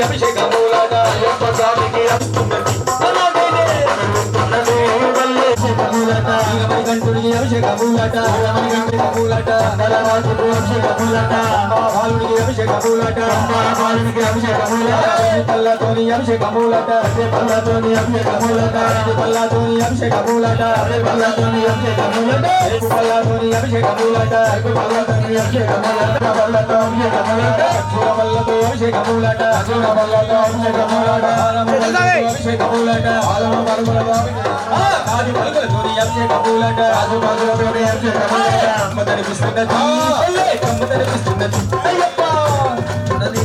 అభిషేకం అభిషేకములట అభిషేకములట నలరాజుకు అభిషేకములట బాలుడికి అభిషేకములట బాలుడికి అభిషేకములట పల్లతోని అభిషేకములట పల్లతోని అభిషేకములట పల్లతోని అభిషేకములట పల్లతోని అభిషేకములట పల్లతోని అభిషేకములట పల్లతోని అభిషేకములట పల్లతో అభిషేకములట చూడవల్లతో అభిషేకములట చూడవల్లతో అభిషేకములట అభిషేకములట ఆలమ పలుకులతో ఆది పలుకులతోని అభిషేకములట ఆది పలుకులతోని అభిషేకములట అమ్మదనిపిస్తున్నది అమ్మదనిపిస్తున్నది అయ్యప్ప ఉన్నది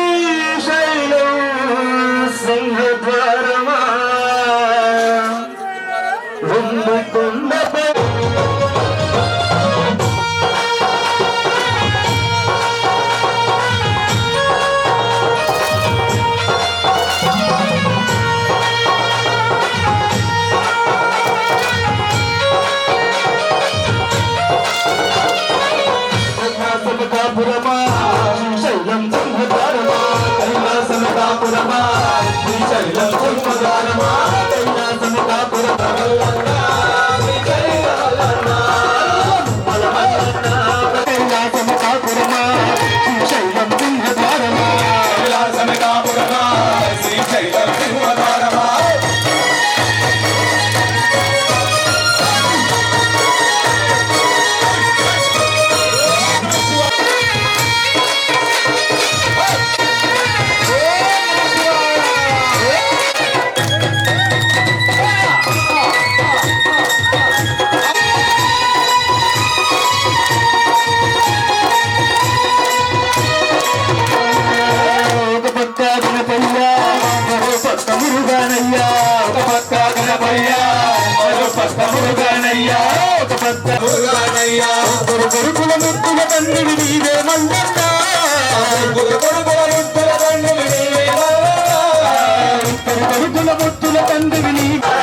శ్రీశైలం సింహద్వారమా రెండు కొండపై కైలాసమకాపురమా శ్రీశైలం సింహద్వారమా కైలాసమకాపురమా శ్రీశైలం సింహద్వారమా కైలాసమకాపురమా కైలాసమకాపురమా శ్రీశైలం సింహద్వారమా కైలాసమకాపురమా శ్రీశైలం సింహద్వారమా కొడుకుల ముద్దుల తండ్రి నీవే మల్లన్నా కొడుకుల ముద్దుల తండ్రి నీవే కొడుకుల ముద్దుల తండ్రి నీవే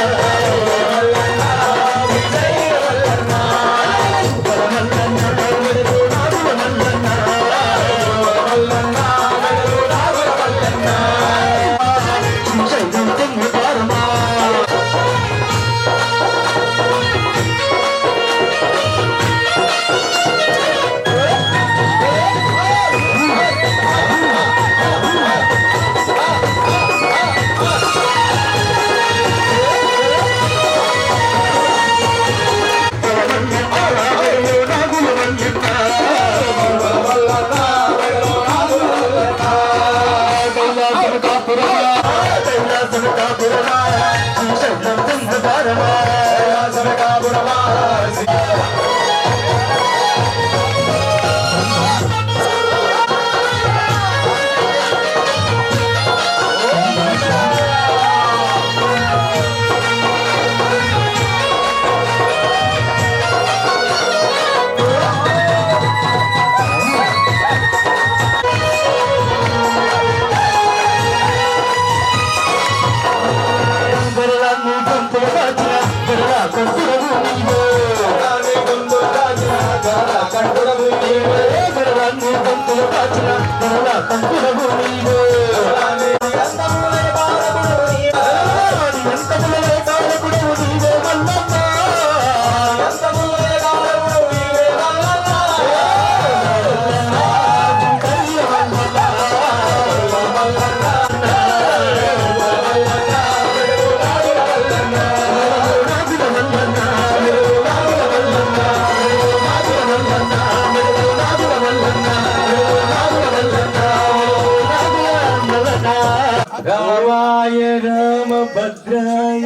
రామాయ రామభద్రాయ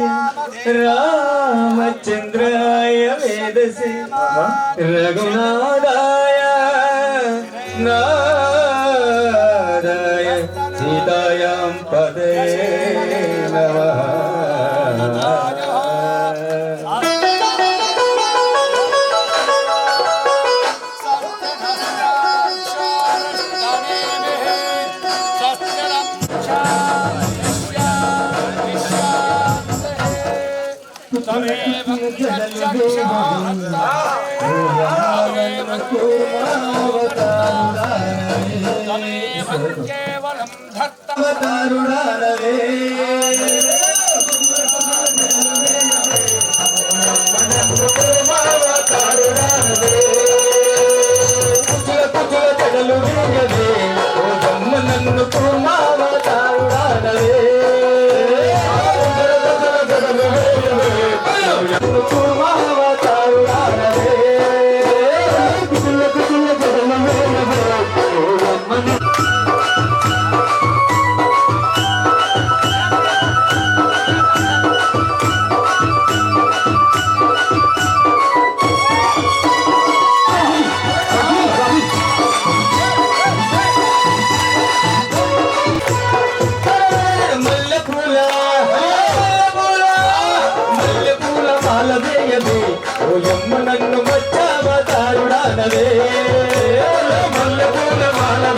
రామచంద్రాయ వేదసే రఘునాథాయ నాదాయ సీతాయాం పదే నమః.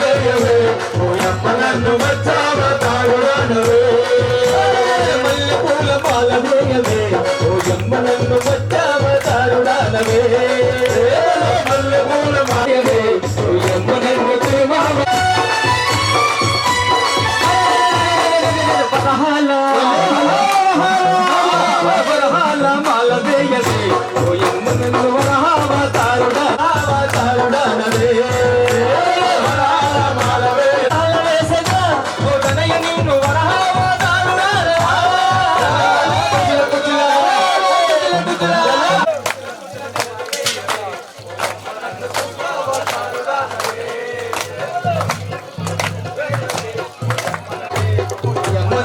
వేయవే ఓయమ్మ నన్ను వచ్చావతారుడానవే మల్లెపూల మాల వేయవే ఓయమ్మ నన్ను వచ్చావతారుడానవే మల్లెపూల మాయవే ఓయమ్మ నన్ను తిరుమావ వరహాల మాల వేయవే ఓయమ్మ నన్ను వరహావతారుడానవే వరహాల మాల వేసగా ఓ తనయ నిన్ను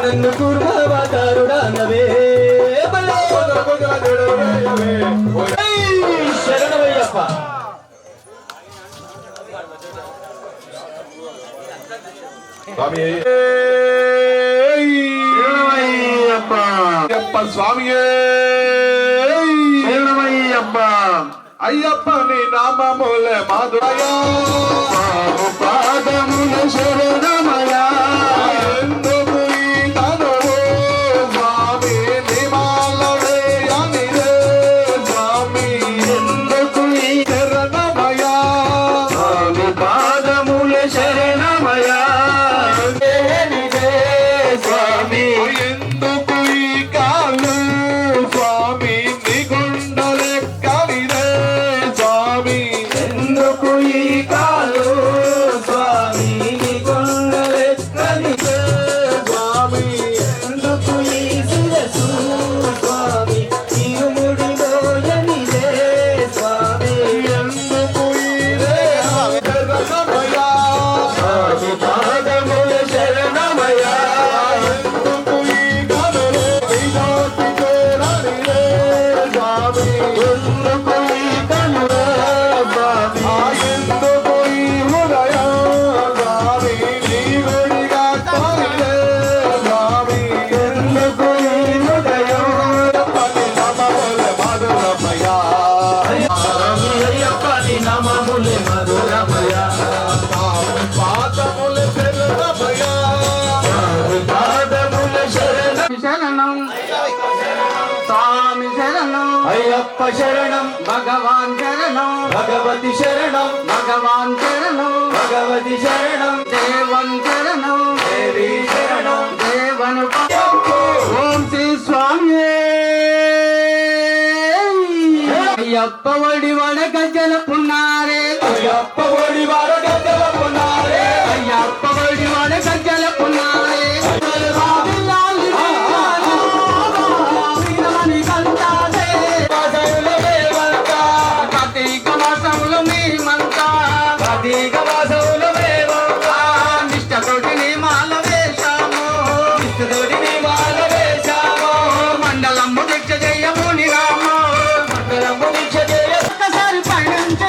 నన్ను కుర్మవతారుడానవే శరణమయ్యప్ప స్వామి శరణమయ్యప్ప అయ్యప్ప నీ నామములే మాధురయా పాదముల శరణమయా ఎందుకు ఈ తనువు స్వామి నీ మాలవే అనిరే స్వామి ఎందుకు ఈ శరణమయా స్వామి పాదముల శరణమయా స్వామి ఎందుకు ఈ కాలు స్వామి నీ గుండెలెక్కనిరే స్వామి ఎందుకు ఈ కాలు స్వామి నీ కొండలెక్కనిదే స్వామి ఎందుకు ఈ శిరసు స్వామి ఇరుముడిలోయనిదే స్వామి ఎందుకు ఈ శరణమయా స్వామి పాదముల శరణమయా ఎందుకు ఈ కనులు విజోతి చేరనిరే స్వామి ఎందుకు ఈ కనుల స్వామి ఎందుకు ఈ హృదయం స్వామి నీ గుడిగా కానిరే స్వామి ఎందుకు ఈ హృదయం పని నమముల మధురమయా స్వామి అయ్యప్పని నామములే మధురమయా పాదముల శరణమయా పాదముల శరణం శరణం స్వామి శరణం అయ్యప్ప శరణం భగవాన్ శరణం భగవతి శరణం భగవాన్ శరణం భగవతి శరణం దేవన్ శరణం దేవి శరణం దేవను ఓం శ్రీ స్వామి అయ్యప్ప వడి వడ గజల పున్నారే అయ్యప్ప ఒడి వాడ గద్దల పునారే అయ్యప్ప వడి వడ గజల పున్నారే వాసవుల వేవంత కార్తీక మాసములు మేమంతా అధిక వాసవుల వేవంత నిష్టతోటి నియమాల వేశాము ఇష్టతోటి నీ మాల వేశామో మండలము దీక్ష చేయము నిరాము మంగళము దీక్ష చేయ ఒక్కసారి పయనించే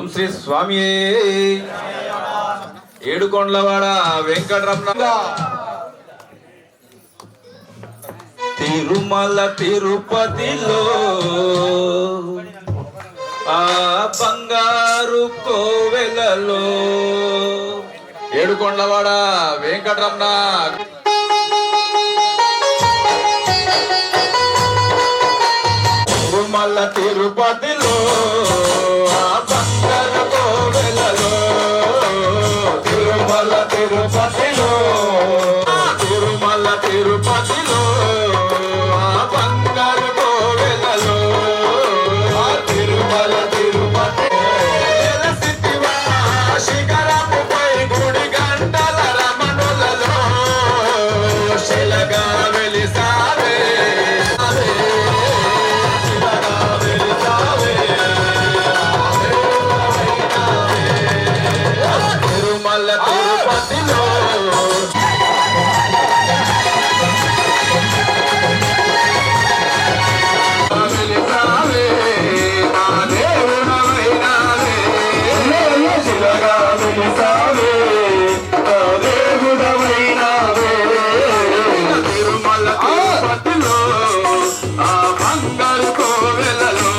ఓం శ్రీ స్వామి ఏడుకొండలవాడ వెంకటరమణ తిరుమల తిరుపతిలో ఆ బంగారు కోవెలలో ఏడుకొండలవాడ వెంకటరమణ తిరుమల తిరుపతిలో ఆ బంగారు కోవెలలో తిరుమల తిరుపతిలో తిరుమల తిరుపతిలో ఆ బంగారు కోవెలలో ఆ తిరుమల తిరుపతి వెలసితివా శిఖరముపై గుడి గంటల రమణులలో శిలగా వెలిసావే శిలగా వెలిసావే తిరుమల తిరుపతిలో వెలిసావే మా దేవుడవైనావే శిలగా వెలిసావే మా దేవుడవైనావే తిరుమల తిరుపతిలో ఆ బంగారు కోవెలలో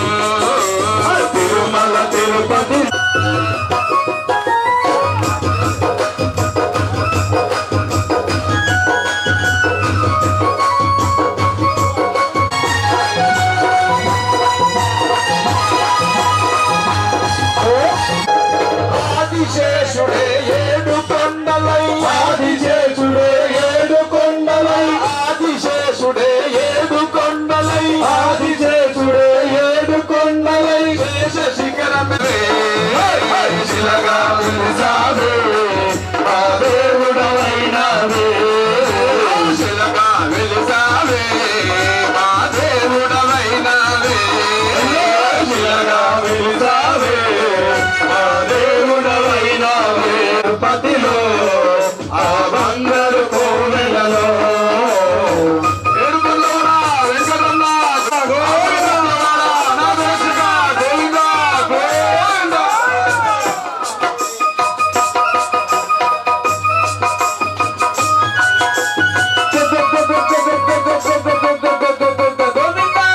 తిరుమల తిరుపతి ఆదిశేషుడే ఏడు కొండలై ఆదిశేషుడే ఏడు కొండలై ఆదిశేషుడే ఏడు కొండలై ఆదిశేషుడే ఏడు కొండలై శేష శిఖరమే శిలగా వెలిసావే ఆ దేవుడవైనావే శిలగా వెలిసావే మా దేవుడవైనావే శిలగా వెలిసావే మా దేవుడవైనావే తిరుపతిలో ఆ బంగారు కోవెలలో ఏడుకొండలవాడ వెంకటరమణ గోవిందా నాగేశ్వర గోవిందా గోవిందా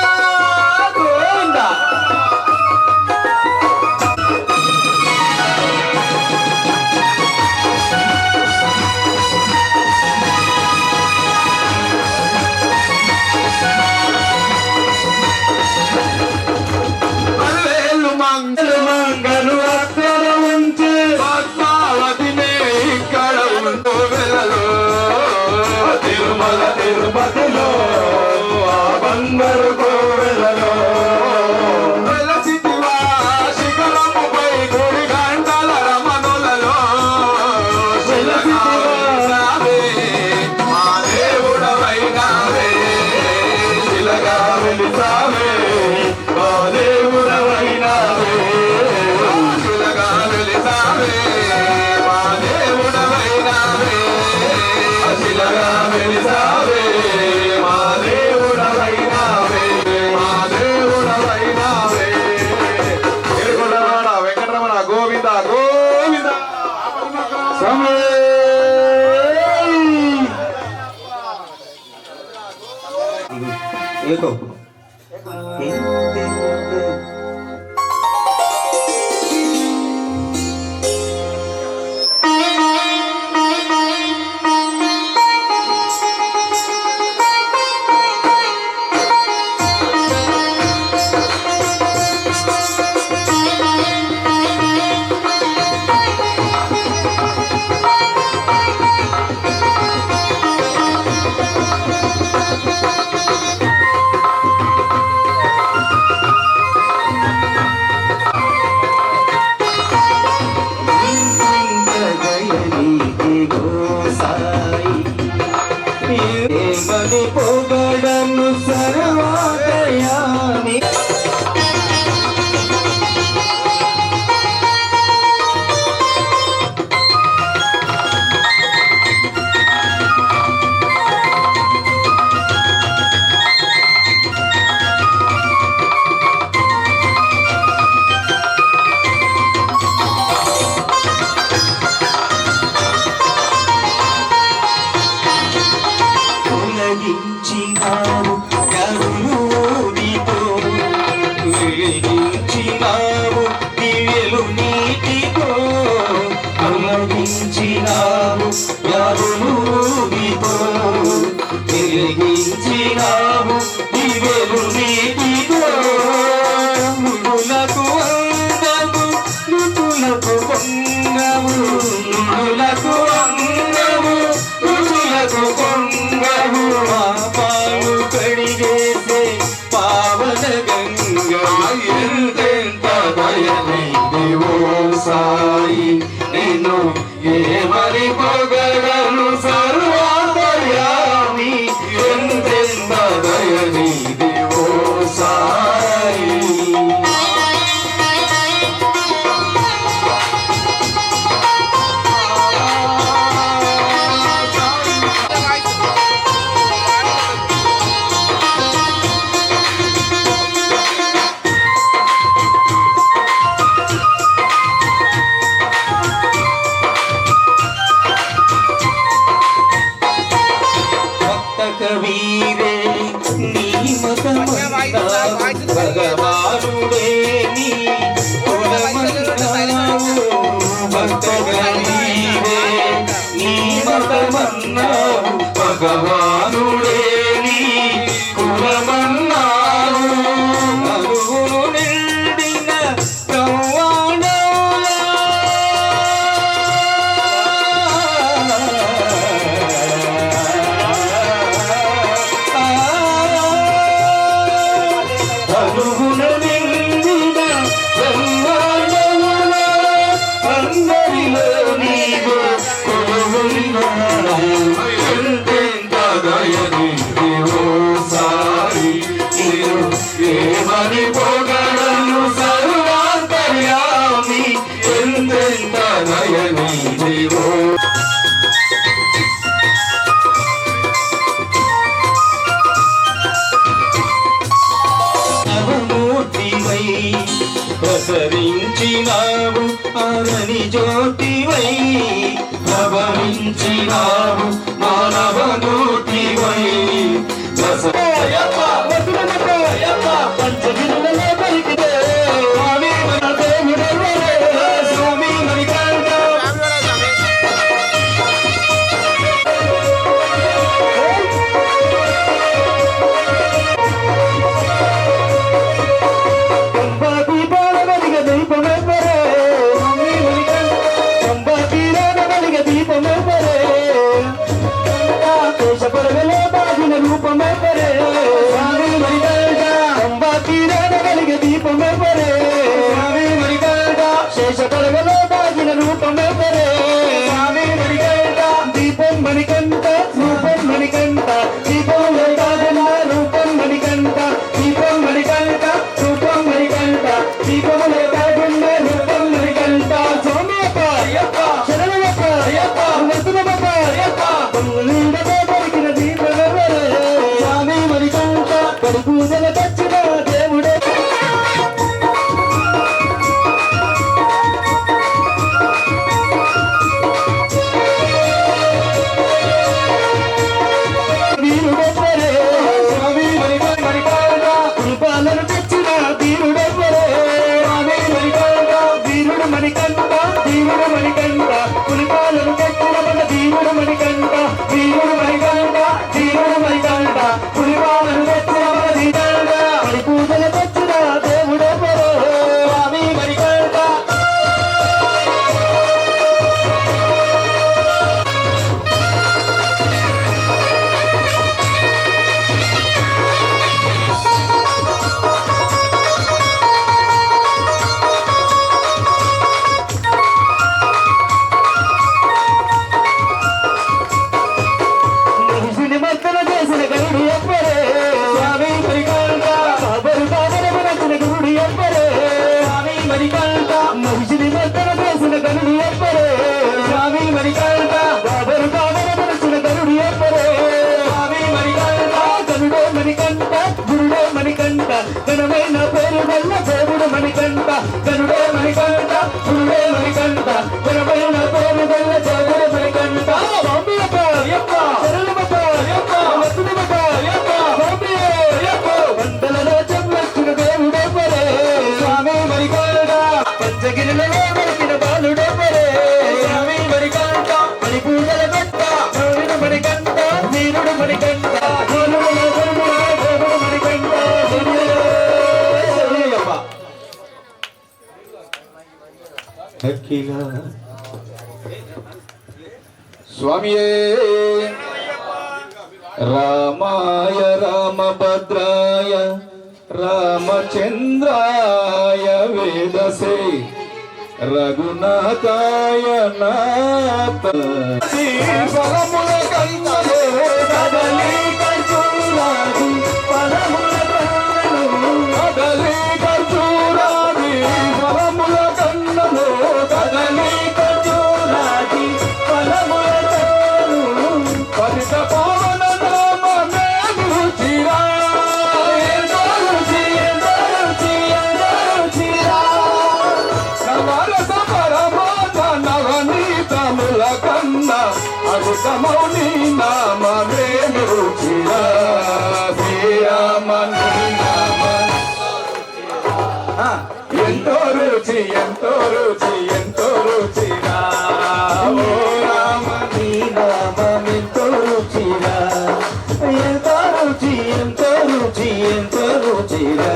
గోవిందా గోవిందా అల్లేలు మంగలు అక్కడ ఉంచి పద్మావతినే ఇక్కడ ఉంటూ వెళ్ళలో తిరుమల తిరుపతిలో ఆ బంగారు కోవెలలో వెలసితివా శిఖరముపై గుడి గంటల రమణులలో శిలగా వెలిసావే మా దేవుడవైనావే శిలగా వెలిసావే మా దేవుడవైనావే శిలగా వెలిసావే మా దేవుడవైనావే శిలగా వెలిసావే మా దేవుడవైనావే మా దేవుడవైనావే ఏడుకొండలవాడ వెంకటరమణ గోవింద గోవింద స్వామి ఏకో నీతితో నుడులకు అందము ఋతులకు పొంగము నుడులకు అందము ఋతులకు పొంగము పాపాలు కడిగేసే పావన గంగా ఎంతెంత దయనీదివో సాయి నిన్ను ఏమని పొగడను సర్వాంతర్యామి ఎంతెంత దయనీదివో సాయి కవీరే నీ మతమంతా భగవానుడే నీ కులమన్నావు భక్త కవీరే నీ మతమన్నావు భగవానుడే నీ కులమన్నావు అరువును నిండిన ఏమని పొగడను సర్వాంతర్యామి ఎంతెంత దయనీదివో నవమూర్తివై ప్రసరించినావు అరణి జ్యోతివై నవమించినావు మానవమూర్తివై పంచగిరులలో పలికితే స్వామి మన దేవుడెవరే స్వామి మణికంఠ పంబా దీపాల వెలిగ దీపమెవ్వరే స్వామి మణికంఠ పంబా తీరాన వెలిగ దీపమెవ్వరే దేశపరగలో బాగిన రూపమెవ్వరే స్వామి మణికంఠ పంబా తీరాన వెలిగ దీపమెవ్వరే స్వామి మణికంఠ శేషపరగలో బాగిన రూపమెవ్వరే స్వామి మణికంఠ దీపం మణికంఠ రూపం మణికంఠ దీపంలో కాగిన రూపం మణికంఠ దీపం మణికంఠ రూపం మణికంఠ దీపంలో కాగిన రూపం మణికంఠ స్వామియప్ప శరణమప్ప వస్తునమప్ప పొంగులిండతో పలికిన దీపమెవ్వరే స్వామి మణికంఠ కడు పూజల తెచ్చిన దేవుడే వీరుడెవ్వరే స్వామి మణికంఠ కృపాలను తెచ్చిన వీరుడెవ్వరే స్వామి మణికంఠ వీరుడు మణికంఠ వీరుడు మణికంఠ కృపాలను తెచ్చిన మన వీరుడు మణికంఠ వీరుడు మణికంఠ వీరుడు మణికంఠ కృపాలను తెచ్చిన మన వీరుడు పడి పూజలు తెచ్చిన దేవుడెవ్వరే స్వామి మణికంఠ మనిషిని మక్కన చేసిన గరుడు ఎవ్వరే స్వామి మణికంఠ బాబరు బాబరము నచ్చిన గురుడు ఎవ్వరే స్వామి మణికంఠ మనిషిని మక్కన చేసిన గరుడు ఎవ్వరే స్వామి మణికంఠ బాబరు బాబరము నచ్చిన గరుడు ఎవ్వరే స్వామి మణికంఠ గరుడే మణికంఠ గురుడే మణికంఠ ఘనమైన పేరు వల్ల దేవుడు మణికంఠ గరుడే మణికంఠ గురుడే మణికంఠ ఘనమైన పేరు వల్ల దేవుడు మణికంఠ వందలలో చెమ్మచ్చిన దేవుడెవ్వరే స్వామి మణికంఠ పంచగిరిలలో వెలిసిన బాలుడెవ్వరే స్వామి మణికంఠ పడి పూజల పెట్ట వీరుడు మణికంఠ వీరుడు మణికంఠ దేవుడు మణికంఠ అఖిల స్వామియే రామాయ రామభద్రాయ రామచంద్రాయ వేదసే రఘునాథాయ నాథ పరముల కైతలే కదలి కచూరాది పరముల కన్నను కదలి కచూరాది పరముల కన్నను కదలి కచూరాది పరముల కన్నను పరిత పవన నామమే రుచిరా అధికమౌని నామే రుచిరా శ్రీరామని నామ ఎంతో రుచి ఎంతో రుచి ఎంతో రుచిరా ఓ రామని నామం ఎంతో రుచిరా ఎంతో రుచి ఎంతో రుచి ఎంతో రుచిరా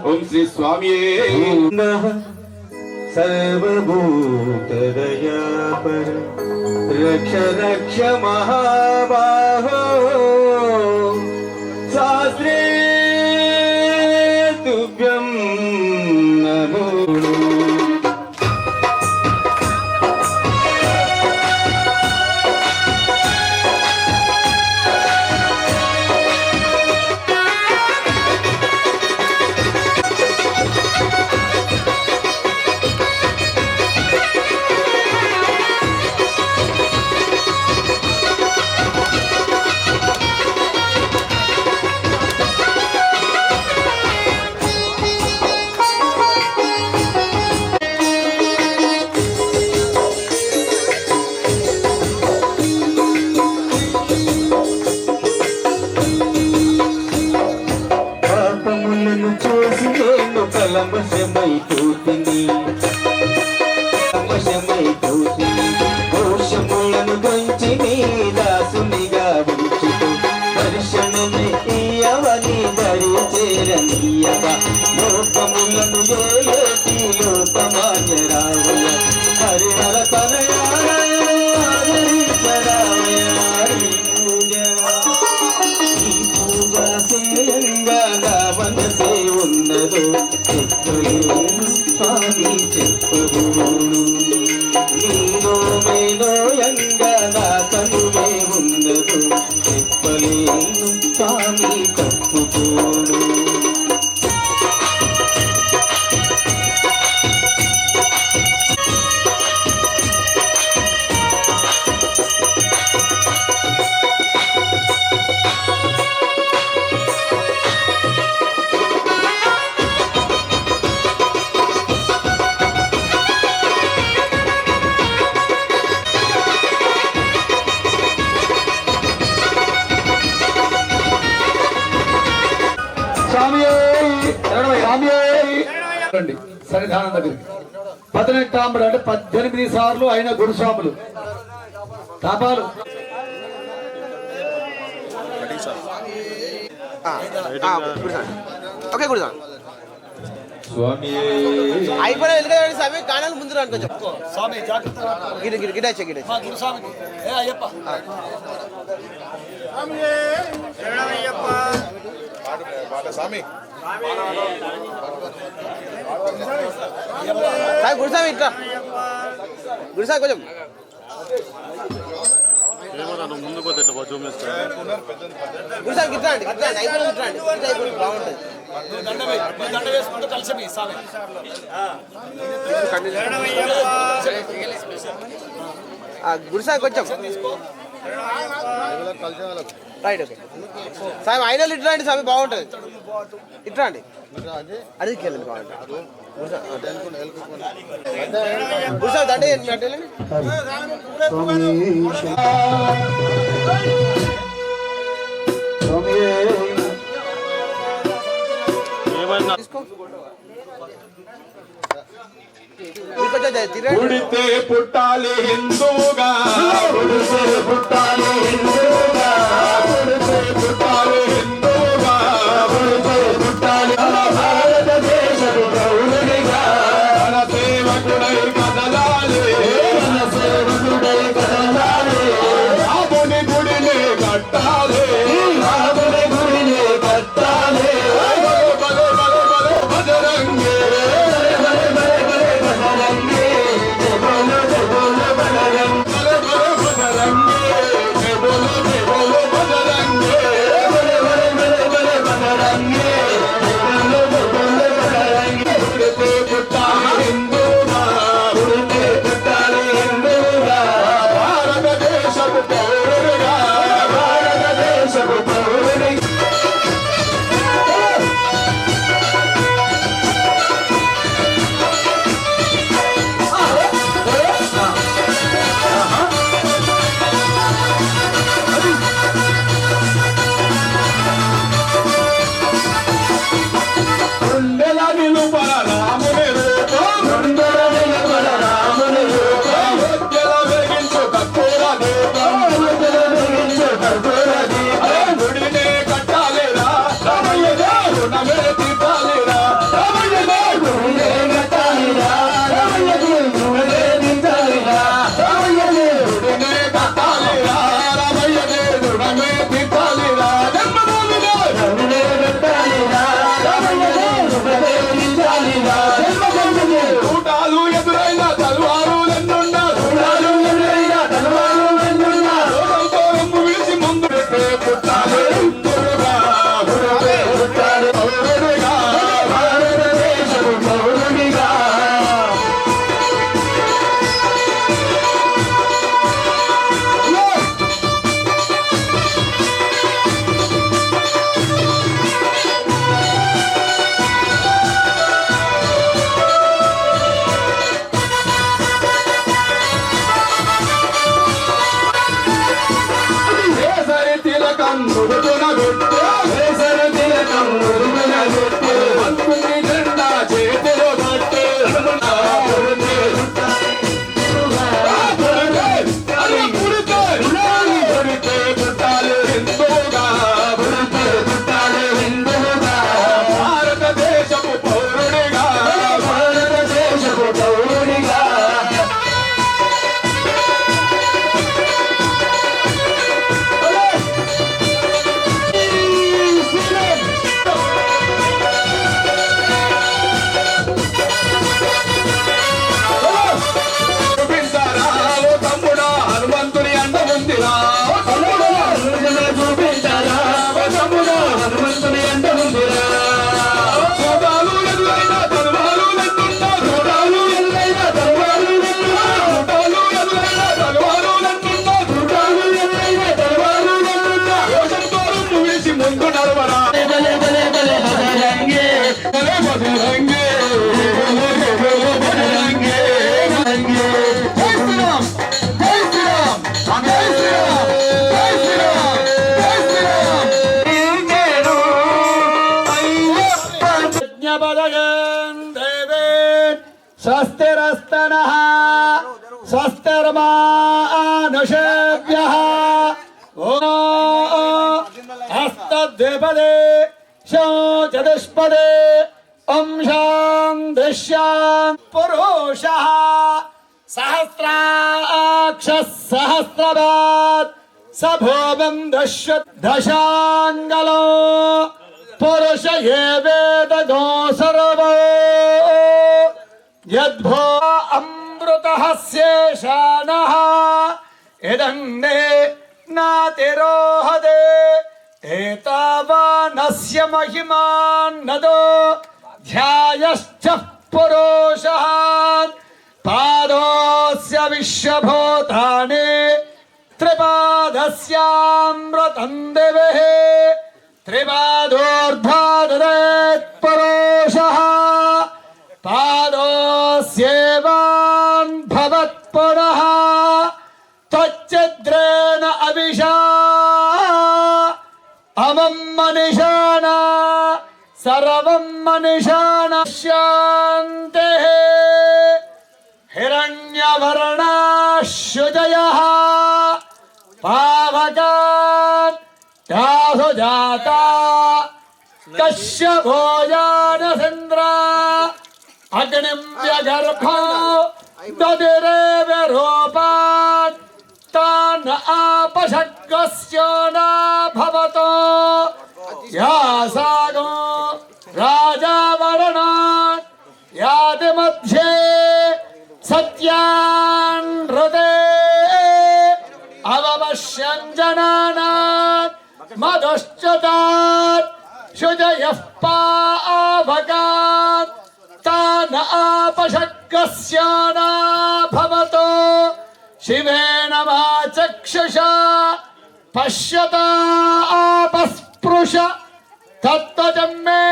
ఓం శ్రీ స్వామియే సర్వభూతదయాపర రక్ష రక్ష మహాబాహో శాస్త్రే తుభ్యం నమో దోషములను గొంచి నీ దాసునిగా ఉంచుతూ దర్శనమే ఇయ్యవని దరి చేరనీయగా లోకములను ఏటి లోకమాన్య రావయ హరిహర తనయారవయ ఈ పూజ సేయంగా నా మనసే ఉన్నదో స్వామి చెప్పబోను నీలో మేనోయంగా నా తనువే ఉన్నదు చెప్పలేను స్వామి తప్పుకోను సన్నిధానం దగ్గరికి 18 అంటే 18 సార్లు అయిన గురుస్వాములు తాపాలు స్వామి అయిపోయిన స్వామి కాణాలు ముందు రాను చెప్పుకో స్వామి గిడాచే స్వామికి అయ్యప్ప స్వామి గురుస్వామి ఇట్లా గురుస్వామి కొంచెం ముందుకు పోతే చూపిస్తా గురుసామి ఇట్లాండి అయిపోయింది ఇట్లాండి అయిపోయింది బాగుంటుంది దండ వేసుకుంటూ కలిసి మీ స్వామి గురుసామి కొంచెం రైట్ ఓకే స్వామి అయినా ఇట్లాంటి స్వామి బాగుంటుంది ఇట్లాండి అడిగికి వెళ్ళండి బాగుంటుంది గురుసామి దండ ఏమైనా తీసుకో పుడితే పుట్టాలి హిందూగా పుడితే పుట్టాలి హిందూగా పుడితే పుట్టాలి హిందూగా పుడితే పుట్టాలి భారతదేశపు పౌరునిగా మన సేవకుడై కదలాలి మన సేవకుడై కదలాలి రాముని గుడిని కట్టాలి రాముని గుడిని కట్టాలి బజరంగే భారతదేశపు పౌరునిగా భారతదేశపు పౌరుని గుండెల నిలుపల రాముని రూపం గుండెల నిలుపల రాముని రూపం గుండెల వెలిగించు కర్పూర దీపం గుండెల వెలిగించు కర్పూర దీపం గుడినే కట్టాలిరా రామయ్యగా రుణమే తీర్చాలిరా రామయ్యగా గుడినే కట్టాలిరా రామయ్యగా రుణమే తీర్చాలిరా రామయ్యగా గుడినే కట్టాలిరా రామయ్యగా రుణమే తీర్చాలిరా జన్మభూమిలో రుణమే కట్టాలిరా రామయ్యగా రుణమే తీర్చాలిరా జన్మభూమిలో చూడాలు ఎదురైన తల్వారులెన్నున్నా చూడాలు ఎదురైన తల్వారులెన్నున్నా లోకంతో రొమ్ము విడిచి ముందు పుట్టాలి హిందువుగా పుడితే పుట్టాలి పౌరునిగా భారతదేశపు పౌరునిగా కేసరి తిలకం నుదుటిన పెట్టు కేసరి తిలకం నుదుటిన పెట్టు అందుని జెండా చేతిలో పట్టు పుడితే పుడితే పుట్టాలి హిందూగా పుడితే పుట్టాలి హిందూగా భారతదేశపు పౌరునిగా భారతదేశపు పౌరునిగా చూపించారా ఓ తమ్ముడా హనుమంతుని అండ ఉందిరా ఓ తమ్ముడా చూపించారా ఓ తమ్ముడా హనుమంతుని అండ ఉందిరా చూడాలు ఎదురైన తలవాలు నెట్టున్నా చూడాలు ఎదురైన తలవాలు నెట్టున్నా చూడాలు ఎదురైన తలవాలు నెట్టున్నా చూడాలు ఎదురైన తలవాలు నెట్టున్నా యోషంతో రొమ్ము విడిచి ముందు నడవరా బలే బలే బలే బజరంగే బలే బజరంగే బజరంగే బజరంగే జై శ్రీరామ్ జై శ్రీరామ్ జై శ్రీరామ్ జై శ్రీరామ్ జై శ్రీరామ్ నేను అయ్యప్ప యజ్ఞపదగన్ దేవేన్ స్వస్తిరస్తనః స్వస్తిర్మానుషేభ్యः హస్తద్విపదే చతుష్పదే అంశాం దృశ్యాం పురుషः సహస్రాక్షः సహస్రపాత్ స భూమిం దశాంగలో పురుష ఏ వేదగో సర్వో యద్భో అమృతః శేషానః ఇదం మే नातिरोहदे एतावानस्य महिमान्नदो ध्यायश्च पुरुषः पादोऽस्य विश्वभूतानि त्रिपादस्यामृतं दिविः त्रिपादोर्ध्वादरेत् पुरुषः पादोऽस्येवान् भवत्पुरः त्वच्चिद्रेण अविशा अमं मनिषाणा सर्वं मनिषाणा शान्तिः हिरण्यवर्णाशुजयः पावकान् तासु जाता कश्यपो जानसेन्द्रा अग्निं व्यगर्भो ददिरेव रूपान् तान् आपशग्गस्य न भवतो यासागो राजावरणात् याति मध्ये सत्यान् हृदे अवमश्यञ्जनानात् मधुश्चतात् शुजयः पावकात् तान् आपशग्गस्य न भवतो शिवेन वा चक्षुषा पश्यता आपस्पृश तत्त्वजं मे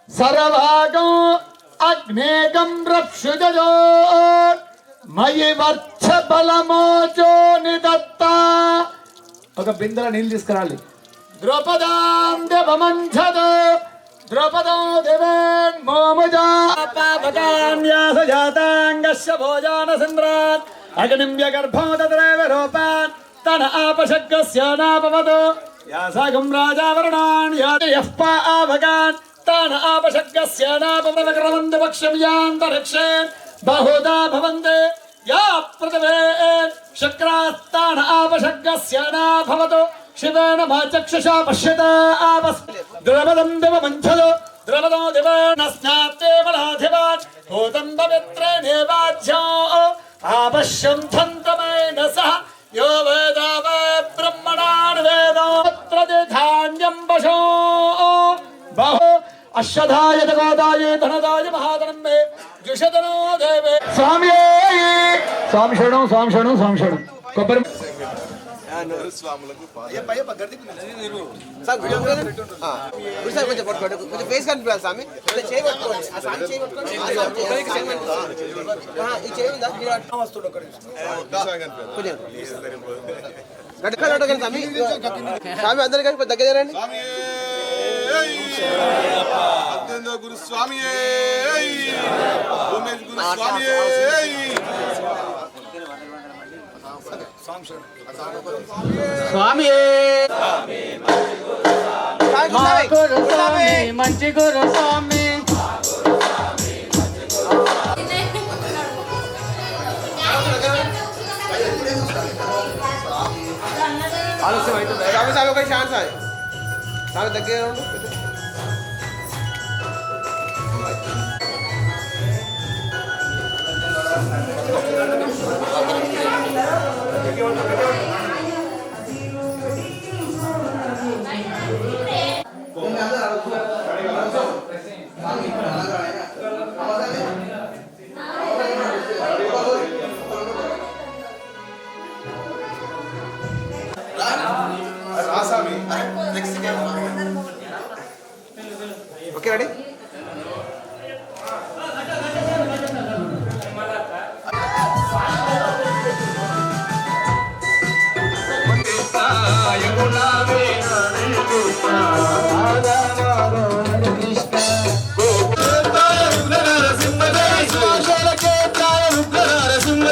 सर्वागो अग्नेगं रक्षुजयो मयि वर्ष बलमोजो निदत्ता ఒక బిందెల నీళ్ళు తీసుకురాలి ద్రౌపదాం దేవమంఛద ద్రౌపదో దేవేన్ మోమజా పాపకాన్యాస జాతాంగస్య భోజానసింద్రాన్ అగ్నిం వ్యగర్భో దద్రేవ రూపాన్ తన ఆపశగ్గస్య నాపవదో యాసాగం రాజావరణాన్ యాతయః పావకాన్ తన ఆపశగ్గస్య నాపవదక్రమంద వక్ష్యం యాంతరిక్షే బహుదా భవంతే या पृथिवे शक्रास्तान आपशग्गस्य न भवतो शिवेन मा चक्षुषा पश्यता आपस् द्रवदं दिवमञ्छदो द्रवदो दिवेन स्नाते बलाधिपान् भूतं पवित्रेणेवाज्यो आपश्यं थन्तमेन सह यो वेदा वै ब्रह्मणान् वेदो तत्र धान्यं पशो बहु अश्वधाय गोदाय धनदाय महाधनं मे जुषदनो देवे स्वामी स्वामी शरणं स्वामी शरणं स्वामी शरणं కొబ్బరి కొంచెం ఫేస్ కనిపించాలి స్వామి చేయి పట్టుకోండి ఆ స్వామి చేయి పట్టుకోండి ఈ చేయి ఉందా కొంచెం గట్టిగా స్వామి స్వామి అందరు కలిసి దగ్గర రండి గురుస్వామి గురుస్వామి స్వామి గురు స్వామి మంచి గురు స్వామి ఆలస్యం అవుతుంది స్వామి స్వామి ఒక ఛాన్స్ అది స్వామి దగ్గర ఉండు ఓకే రెడీ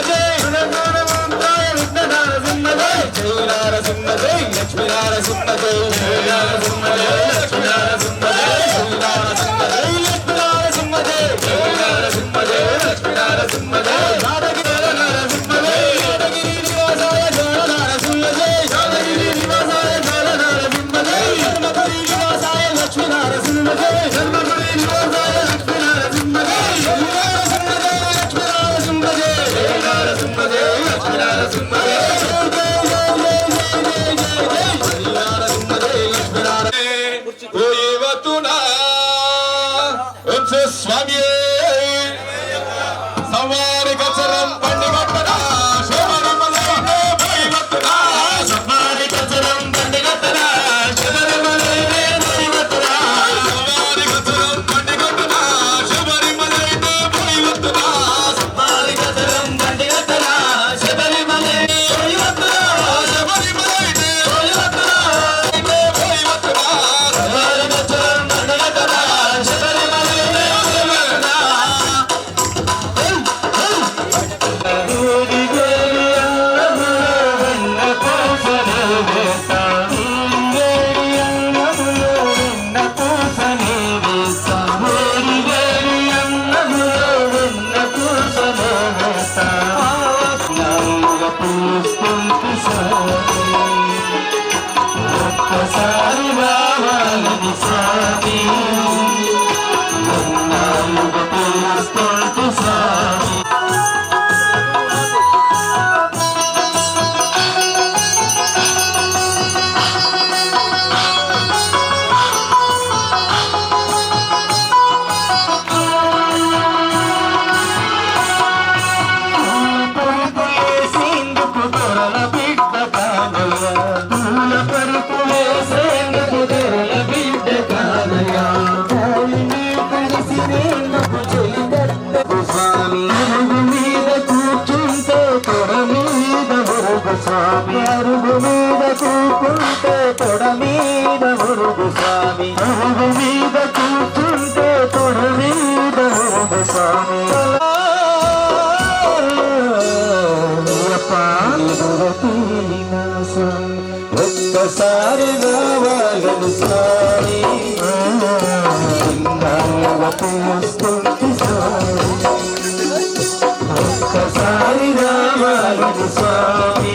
జయ ఒక్కసారి రావాలని స్వామి పిలుస్తుంటే స్వామి అరుగు మీద కూకుంటే తొడ మీద మురుగు స్వామి అరుగు మీద కూకుంటే తొడ మీద మురుగు స్వామి ఒక్కసారి రావాలని స్వామి ఒక్కసారి రావాలని స్వామి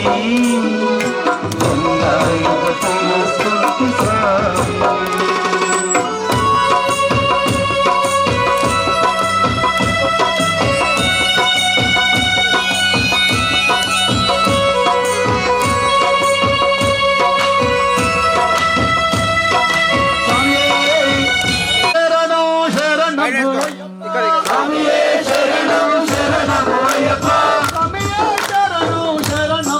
శరణం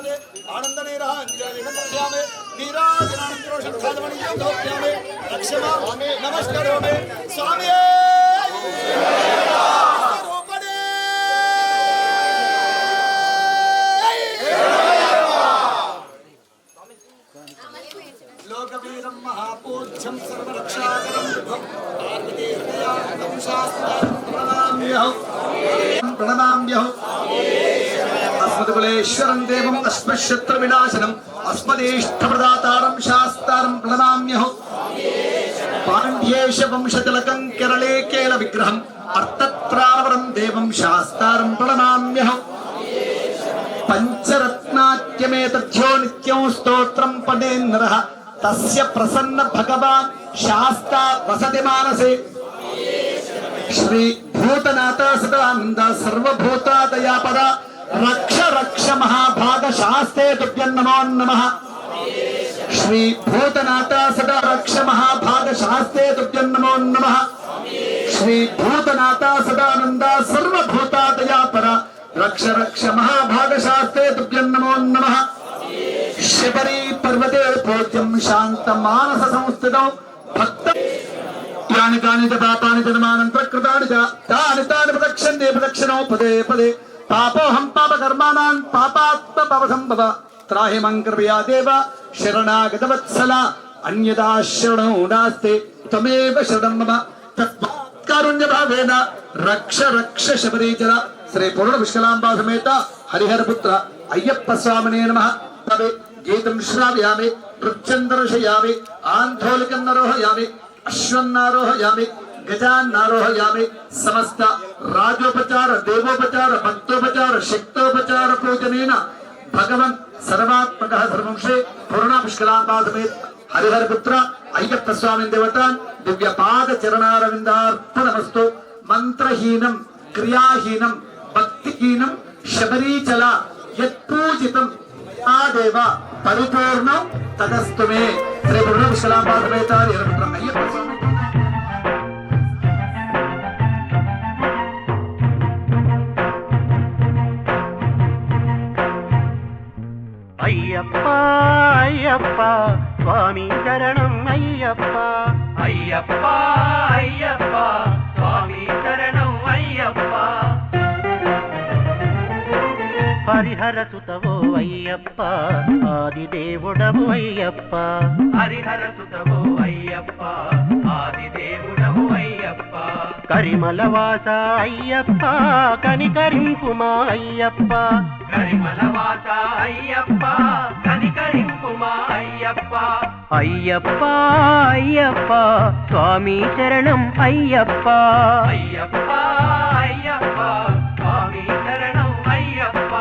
प्रसादे आनंदनेरांजलिश्यामे नीराजनानंदरोषादमणिं धोप्यामे रक्षमा नमस्करोमि स्वामी लोकवीरं महापूज्यं सर्वरक्षाकरं विभुं पार्वतीहृदयान्तं शास्त्रं प्रणमाम्यहं अस्मद्कुलेश्वरं देवम् अस्मच्छत्रविनाशनम् अस्मदेष्टप्रदातारं शास्तारं प्रणमाम्यहं पाण्ड्येश वंशतिलकं केरले केलविग्रहम् अर्थत्रावरं देवं शास्तारं प्रणमाम्यहं पंचरत्नाट्यमेतथ्यो नित्यं स्तोत्रं पठेन्नरः तस्य प्रसन्न भगवान् शास्ता वसति मानसे श्री भूतनाथ सदानंद सर्वभूतादयापरा रक्ष रक्ष महाभाग शास्ते तुभ्यं नमो नमः श्री भूतनाथ सदा रक्ष महाभाग शास्ते तुभ्यं नमो नमः श्री भूतनाथ सदानंद सर्वभूतादयापरा रक्ष रक्ष महाभाग शास्ते तुभ्यं नमो नमः शिबरी पर्वते पूज्यं शांत मानस संस्थितौ भक्त यानि तानि च पापानि जन्मानन्तरकृतानि च तानि तानि प्रदक्षन्ते प्रदक्षिणो पदे पदे पापोऽहं पापकर्माणां पापात्मभवसम्भव त्राहि मां कृपया देव शरणागतवत्सला अन्यथा शरणो नास्ति त्वमेव शरणं मम तस्मात् कारुण्यभावेन रक्ष रक्ष शबरीचर श्री पूर्ण पुष्कलांबा समेत हरिहरपुत्र अय्यप्प स्वामिने नमः तवे गीतं श्रावयामि नृत्यन्दर्शयामि आन्धोलिकन्नरोहयामि अश्वन्नारोहयामि गजान्नारोहयामि समस्त राजोपचार देवोपचार भक्तोपचार शक्तोपचार पूजनेन भगवन् सर्वात्मकः सर्वंशे पूर्ण पुष्कलांबा समेत हरिहरपुत्र अय्यप्प स्वामी देवतान् दिव्य पाद चरणारविन्दार्पणमस्तु मंत्रहीनं क्रियाहीनं भक्तिहीनं शबरीचल यत्पूजितं आदेव परिपूर्णं तदस्तु मे श्री पूर्ण पुष्कलांबा समेत हरिहरपुत्र अय्यप्प स्वामी అయ్యప్ప అయ్యప్ప స్వామి శరణం అయ్యప్ప అయ్యప్ప అయ్యప్ప స్వామి శరణం అయ్యప్ప హరిహర సుతవో అయ్యప్ప ఆదిదేవుడవు అయ్యప్ప హరిహర సుతవో అయ్యప్ప ఆదిదేవుడవు అయ్యప్ప కరిమలవాస అయ్యప్ప కనికరింపుమా అయ్యప్ప కరిమలవాస అయ్యప్ప కనికరింపుమా అయ్యప్ప అయ్యప్ప అయ్యప్ప స్వామి శరణం అయ్యప్ప అయ్యప్ప అయ్యప్ప స్వామి శరణం అయ్యప్ప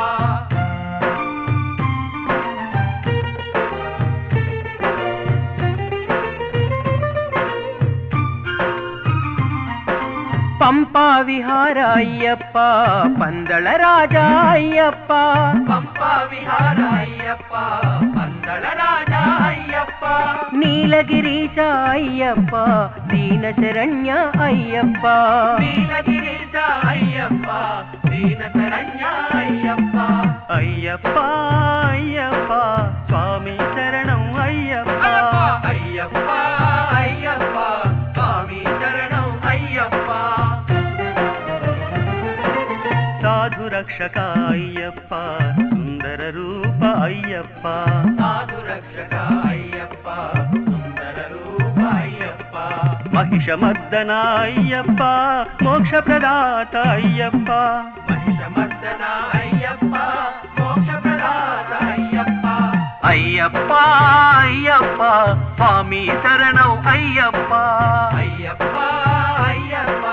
పంపా విహార అయ్యప్ప పందళ రాజా అయ్యప్ప పంపా విహార అయ్యప్ప పందళ రాజా అయ్యప్ప నీలగిరీశ అయ్యప్ప దీన శరణ్య అయ్యప్ప నీలగిరీశ అయ్యప్ప దీన శరణ్య అయ్యప్ప అయ్యప్ప అయ్యప్ప స్వామి శరణం అయ్యప్ప అయ్యప్ప అయ్యప్ప స్వామి శరణం అయ్యప్ప సాధు రక్షక అయ్యప్ప సుందర రూప అయ్యప్ప సాధు రక్షక అయ్యప్ప సుందర రూప అయ్యప్ప మహిషమర్దన అయ్యప్ప మోక్ష ప్రదాత అయ్యప్ప మహిషమర్దన అయ్యప్ప మోక్ష ప్రదాత అయ్యప్ప అయ్యప్ప అయ్యప్ప స్వామి శరణం అయ్యప్ప అయ్యప్ప అయ్యప్ప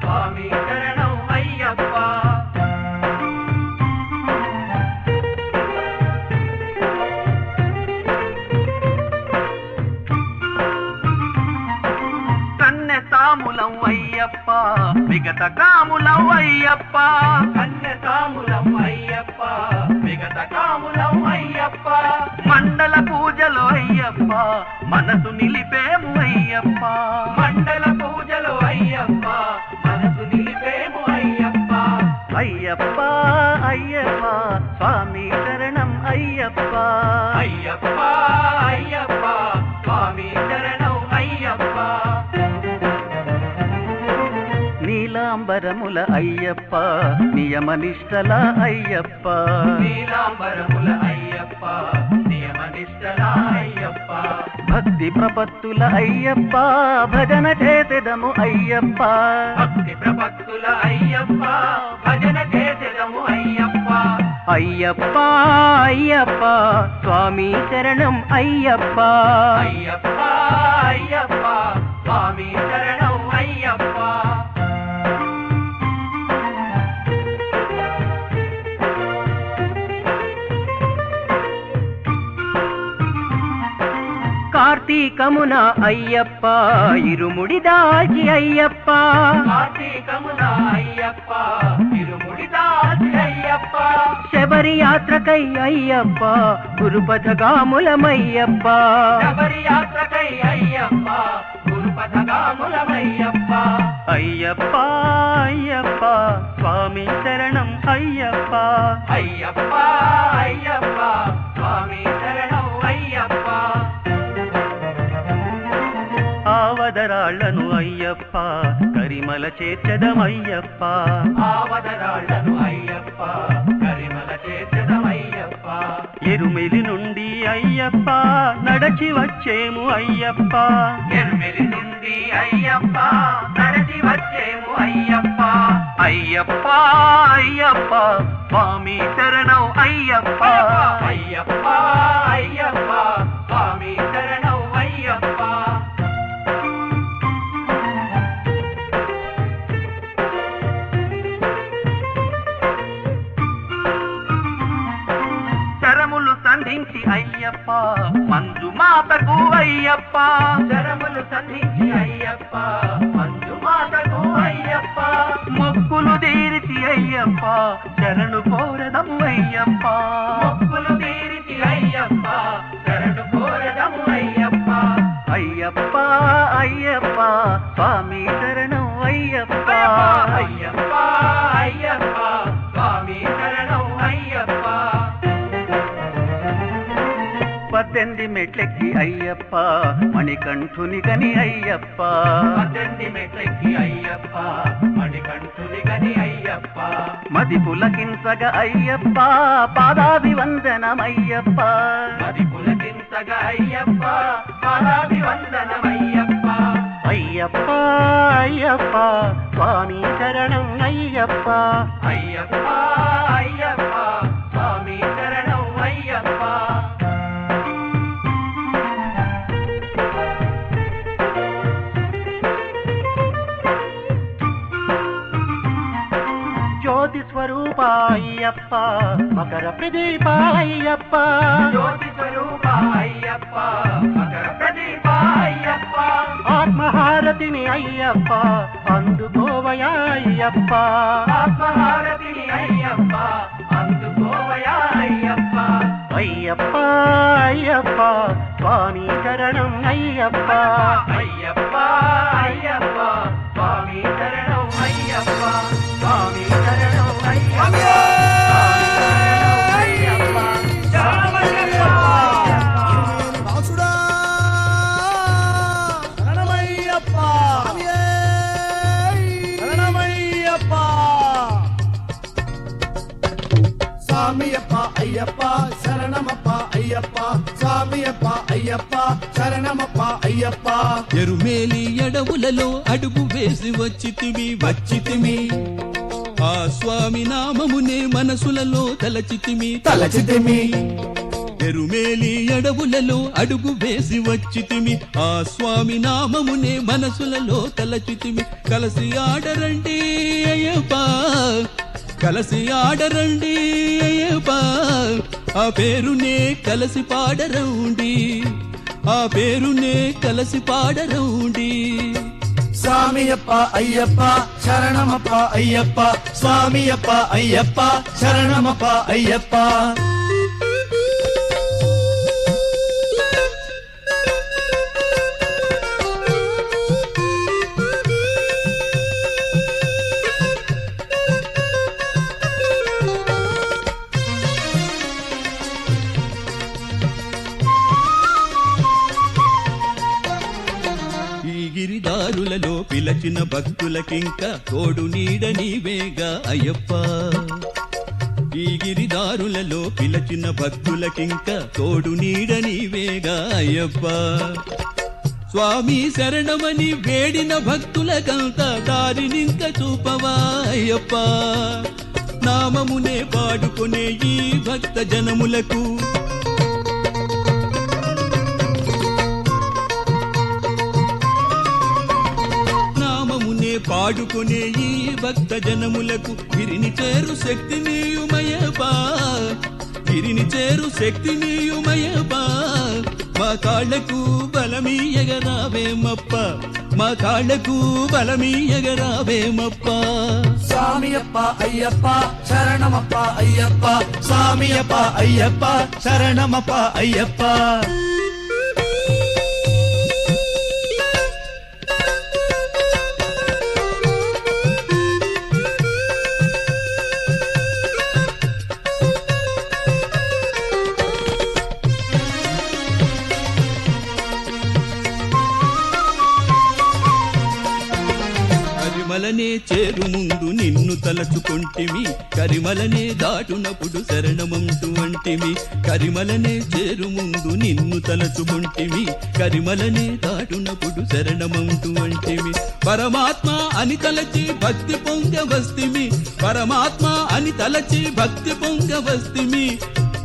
స్వామి శరణం అయ్యప్ప కన్నెతాములం అయ్యప్ప విగత కాములం అయ్యప్ప కన్నెతాములం అయ్యప్ప విగత కాములం అయ్యప్ప మండల పూజలో అయ్యప్ప మనసు నిలిపేము అయ్యప్ప మండల పూజలో అయ్యప్ప మనసు నిలిపేము అయ్యప్ప అయ్యప్ప అయ్యప్ప స్వామి శరణం అయ్యప్ప అయ్యప్ప అయ్యప్ప అయ్యప్ప స్వామి శరణం అయ్యప్ప నీలాంబరముల అయ్యప్ప నియమనిష్టల అయ్యప్ప నీలాంబరముల అయ్యప్ప నియమనిష్టల అయ్యప్ప భక్తి ప్రపత్తుల అయ్యప్ప భజన చేసెదము అయ్యప్ప భక్తి ప్రపత్తుల అయ్యప్ప భజన చేసెదము అయ్యప్ప అయ్యప్ప అయ్యప్ప స్వామి శరణం అయ్యప్ప అయ్యప్ప అయ్యప్ప స్వామి శరణం అయ్యప్ప కార్తీకమున అయ్యప్ప ఇరుముడి దాచి అయ్యప్ప కార్తీకమున అయ్యప్ప తిరుముడి దాచి అయ్యప్ప శబరి యాత్రకై అయ్యప్ప గురుపథగాములమయ్యప్ప శబరి యాత్రకై అయ్యప్ప గురుపథగాములమయ్యప్ప అయ్యప్ప అయ్యప్ప స్వామి శరణం అయ్యప్ప అయ్యప్ప అయ్యప్ప స్వామి శరణం అయ్యప్ప ఆవదరాళ్లను అయ్యప్ప కరిమల చేర్చదమయ్యప్ప ఆవదరాళ్లను అయ్యప్ప కరిమల చేసెదమయ్యప్ప ఎరుమెలి నుండి అయ్యప్ప నడచి వచ్చేము అయ్యప్ప నిర్మిలి నుండి అయ్యప్ప నడచి వచ్చేము అయ్యప్ప అయ్యప్ప అయ్యప్ప స్వామి శరణం అయ్యప్ప అయ్యప్ప అయ్యప్ప స్వామి శరణం అయ్యప్ప శరములు సంధించి అయ్యప్ప మంజు మాతకు అయ్యప్ప శరములు సంధించి అయ్యప్ప మంజు మాతకు అయ్యప్ప మొక్కులు తీరిచి అయ్యప్ప శరణు కోరదము అయ్యప్ప మొక్కులు తీరిచి అయ్యప్ప శరణు కోరదము అయ్యప్ప అయ్యప్ప అయ్యప్ప స్వామి శరణం అయ్యప్ప అయ్యప్ప అయ్యప్ప స్వామి శరణం అయ్యప్ప 18 మెట్లెక్కి అయ్యప్ప మణికంఠుని గని అయ్యప్ప 18 మెట్లెక్కి అయ్యప్ప మణికంఠుని గని అయ్యప్ప మది పులకించగ అయ్యప్ప పాదాభివందనమయ్యప్ప మది పులకించగా అయ్యప్ప పాదాభివందనమయ్యప్ప అయ్యప్ప అయ్యప్ప స్వామి శరణం అయ్యప్ప అయ్యప్ప అయ్యప్ప స్వామి శరణం అయ్యప్ప జ్యోతి స్వరూప అయ్యప్ప మకర ప్రదీప అయ్యప్ప జ్యోతి స్వరూప అయ్యప్ప మకర ప్రదీప అయ్యప్ప ఆత్మహారతిని అయ్యప్ప అందుకోవయా అయ్యప్ప ఆత్మహారతిని అయ్యప్ప అందుకోవయా అయ్యప్ప అయ్యప్ప అయ్యప్ప స్వామి శరణం అయ్యప్ప అయ్యప్ప అయ్యప్ప స్వామి శరణం అయ్యప్ప స్వామి శరణం అయ్యప్ప స్వామియప్ప అయ్యప్ప శరణమప్ప అయ్యప్ప స్వామియప్ప అయ్యప్ప శరణమప్ప అయ్యప్ప ఎరుమేలి ఎడవులలో అడుగు వేసి వచ్చితిమి ఆ స్వామి నామమునే మనసులలో తలచితిమి ఎరుమేలి ఎడవులలో అడుగు వేసి వచ్చితిమి ఆ స్వామి నామమునే మనసులలో తలచితిమి కలసి ఆడరండి అయ్యప్ప కలసి ఆడరండి అయ్యప్ప ఆ పేరునే కలిసి పాడరండి ఆ పేరునే కలిసి పాడరండి స్వామియప్ప అయ్యప్ప శరణమప్ప అయ్యప్ప స్వామియప్ప అయ్యప్ప శరణమప్ప అయ్యప్ప పిలచిన భక్తులకింక తోడు నీడ నీవేగా అయ్యప్ప ఈ గిరిదారులలో పిలచిన భక్తులకింక తోడు నీడ నీవేగా అయ్యప్ప స్వామి శరణమని వేడిన భక్తులకంత దారినింక చూపవా అయ్యప్ప నామమునే పాడుకునే ఈ భక్త జనములకు నామమునే పాడుకునే ఈ భక్త జనములకు గిరిని చేరు శక్తి నీయుమయపా గిరిని చేరు శక్తి నీయుమయపా మా కాళ్లకు బలమీయగరావేమప్ప మా కాళ్లకు బలమీయగరావేమప్ప స్వామియప్ప అయ్యప్ప శరణమప్ప అయ్యప్ప స్వామియప్ప అయ్యప్ప శరణమప్ప అయ్యప్ప కరిమలనే చేరు ముందు నిన్ను తలచుకొంటిమి కరిమలనే దాటునప్పుడు శరణమంటూ అంటిమి కరిమలనే చేరు ముందు నిన్ను తలచుకొంటిమి కరిమలనే దాటునప్పుడు శరణమంటూ అంటిమి పరమాత్మ అని తలచి భక్తి పొంగవస్తిమి పరమాత్మ అని తలచి భక్తి పొంగవస్తిమి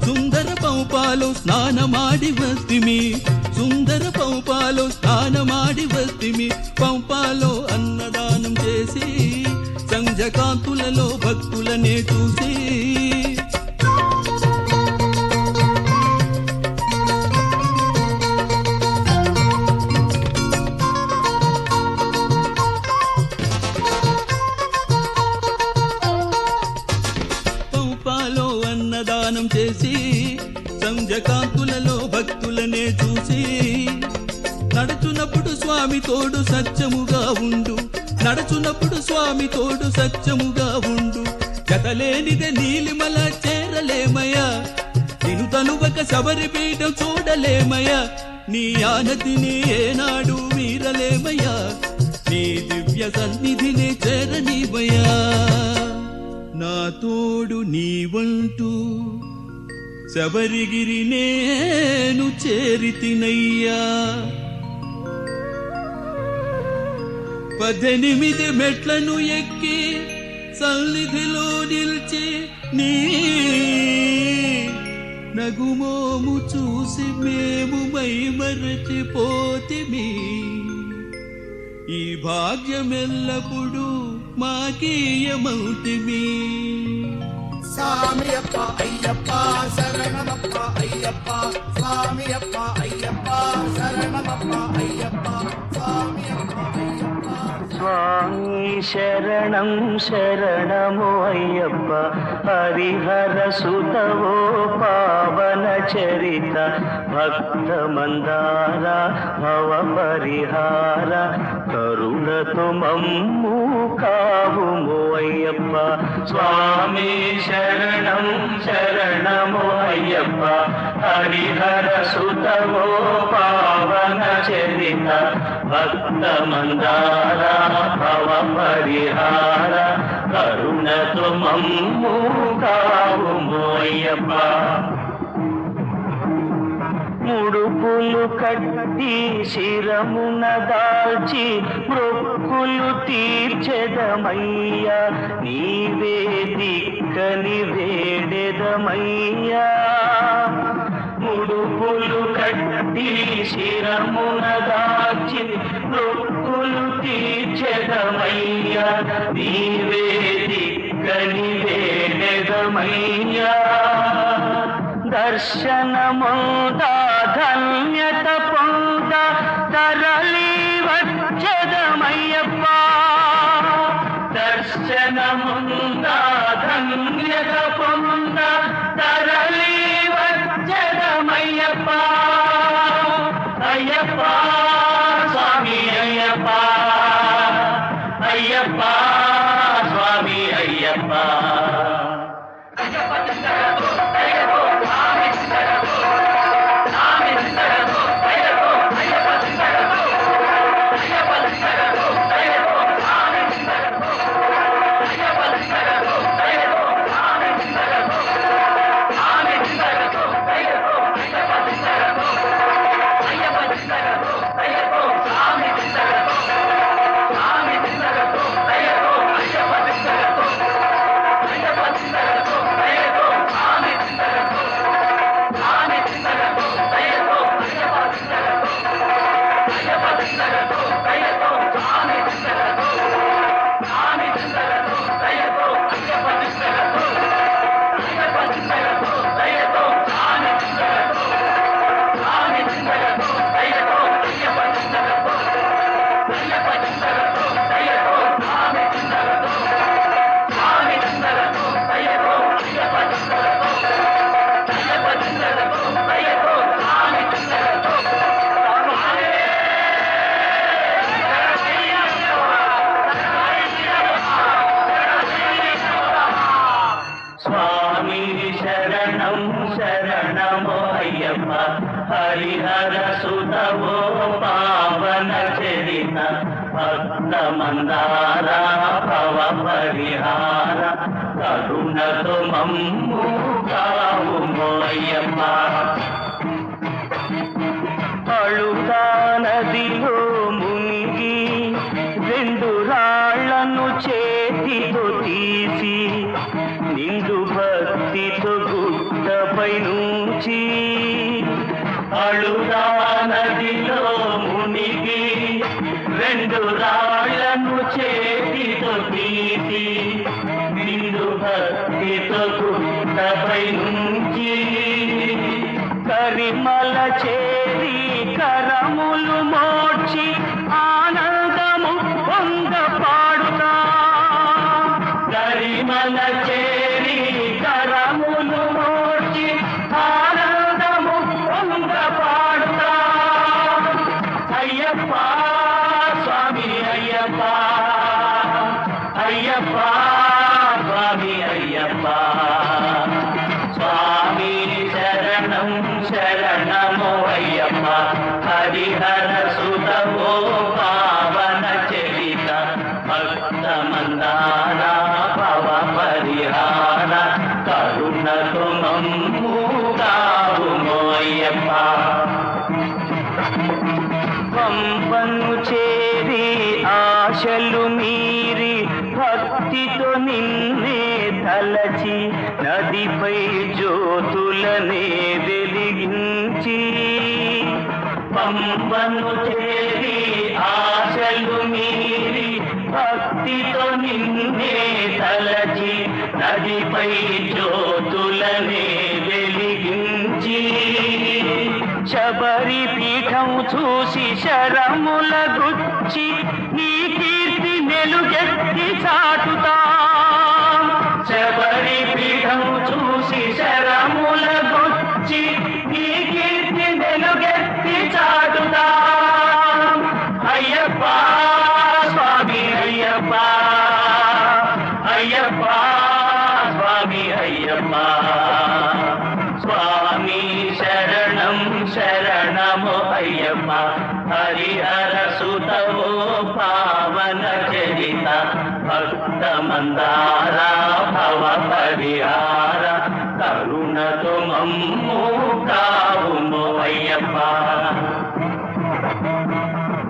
సుందర పౌపాలో స్నానమాడి వస్తిమి సుందర పౌపాలో స్నానమాడి వస్తిమి పంపాలో అన్నదానం చేసి సంజకాంతులలో భక్తులనే చూసి పంపాలో అన్నదానం చేసి సంజకాంతులలో భక్తులనే చూసి నడుచునప్పుడు స్వామి తోడు సత్యముగా ఉండు నడుచునప్పుడు స్వామి తోడు సత్యముగా ఉండు కదలేనిదే నీలిమల చేరలేమయ్యా నిను తనువక శబరి పీఠం చూడలేమయ్యా నీ ఆనతిని ఏనాడు మీరలేమయ్యా నీ దివ్య సన్నిధిని చేరనీవయ్యా నా తోడు నీవంటూ శబరిగిరి నేను చేరితినయ్యా 18 మెట్లను ఎక్కి సన్నిధిలో నిలిచి నీ నగుమోము చూసి మేము మైమరచిపోతిమి ఈ భాగ్యమెల్లప్పుడు మాకీయమౌతిమి స్వామియప్ప అయ్యప్ప శరణమప్ప అయ్యప్ప స్వామియప్ప అయ్యప్ప శరణమప్ప అయ్యప్ప స్వామియప్ప అయ్యప్ప స్వామి శరణం శరణము అయ్యప్ప హరిహర సుతవో పావన చరిత భక్త మందార భవ పరిహార కరుణతో మమ్ము కావుము అయ్యప్ప స్వామి శరణం శరణము అయ్యప్ప హరిహర సుతవో పావన చరిత భక్త మందార భవ పరిహార కరుణతో మమ్ము కావుము అయ్యప్ప ముడుపులు కట్టి శిరమున దాల్చి మృక్కులు తీర్చెదమయ్యా నీవే దిక్కని వేడెదమయ్యా ముడుపులు కట్టి శిరమున దాల్చి మృక్కులు తీర్చెదమయ్యా నీవే దిక్కని వేడెదమయ్యా దర్శనముందా ధన్యత పొంద తరలి వచ్చదమయ్యప్ప దర్శనముందా ధన్యత పొంద తరలి వచ్చదమయ్యప్ప అయ్యప్ప స్వామి అయ్యప్ప అయ్యప్ప స్వామి అయ్యప్ప అయ్యప్ప హరిహర సుతవో పావన చరిత భక్త మందార భవ పరిహార కరుణతో మమ్ము కావుమో అయ్యప్ప అళుతా నదిలో మునిగి రెండు రాళ్లను చేతితో తీసి నిండు భక్తితో గుట్టపై నుంచి అళుతా నదిలో మునిగి రెండు రాళ్లను చేతితో తీసి నిండు భక్తితో గుట్టపై నుంచి కరిమల చేరి కరములు మోడ్చి ఆనందము పొంద పాడుతా కరిమల చేరి కరములు మోడ్చి ఆనందము పొంద పాడుతా అయ్యప్ప స్వామి అయ్యప్ప అయ్యప్ప స్వామి అయ్యప్ప స్వామి శరణం శరణమో అయ్యప్ప హరిహర సుతమో పావన చరిత భక్త మందార భవ పరిహార కరుణతో మమ్ము కావుమో అయ్యప్ప పంపను చేరి ఆశలు మీరి భక్తితో నిన్నే తలచి నదిపై జ్యోతులనే వెలిగించి పంపను చేరి ఆశలు మీరి భక్తితో నిన్నే తలచి నదిపై జ్యోతులనే వెలిగించి శబరి పీఠం చూసి శరముల గుచ్చి నీ కీర్తి మెలుగెత్తి చాటుతా శబరి పీఠం చూసి శరముల గుచ్చి నీ కీర్తి మెలుగెత్తి చాటుతా అయ్యప్ప స్వామి అయ్యప్ప అయ్యప్ప స్వామి అయ్యప్ప స్వామి శరణం శరణమో అయ్యప్ప హరిహర సుతవో పావన చరిత భక్త మందార భవ పరిహార కరుణతో మమ్ము కావుమో అయ్యప్ప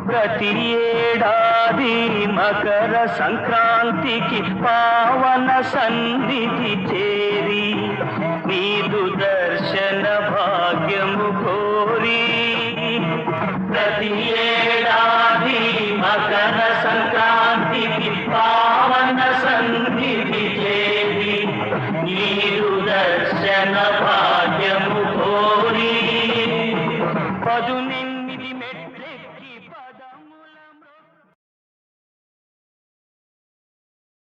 ప్రతి ఏడాది మకర సంక్రాంతికి పావన సన్నిధి చేరి నీదు దర్శన భాగ్యము కోరి ప్రతి ఏడాది మకర సంక్రాంతికి పావన సన్నిధి చేరి నీ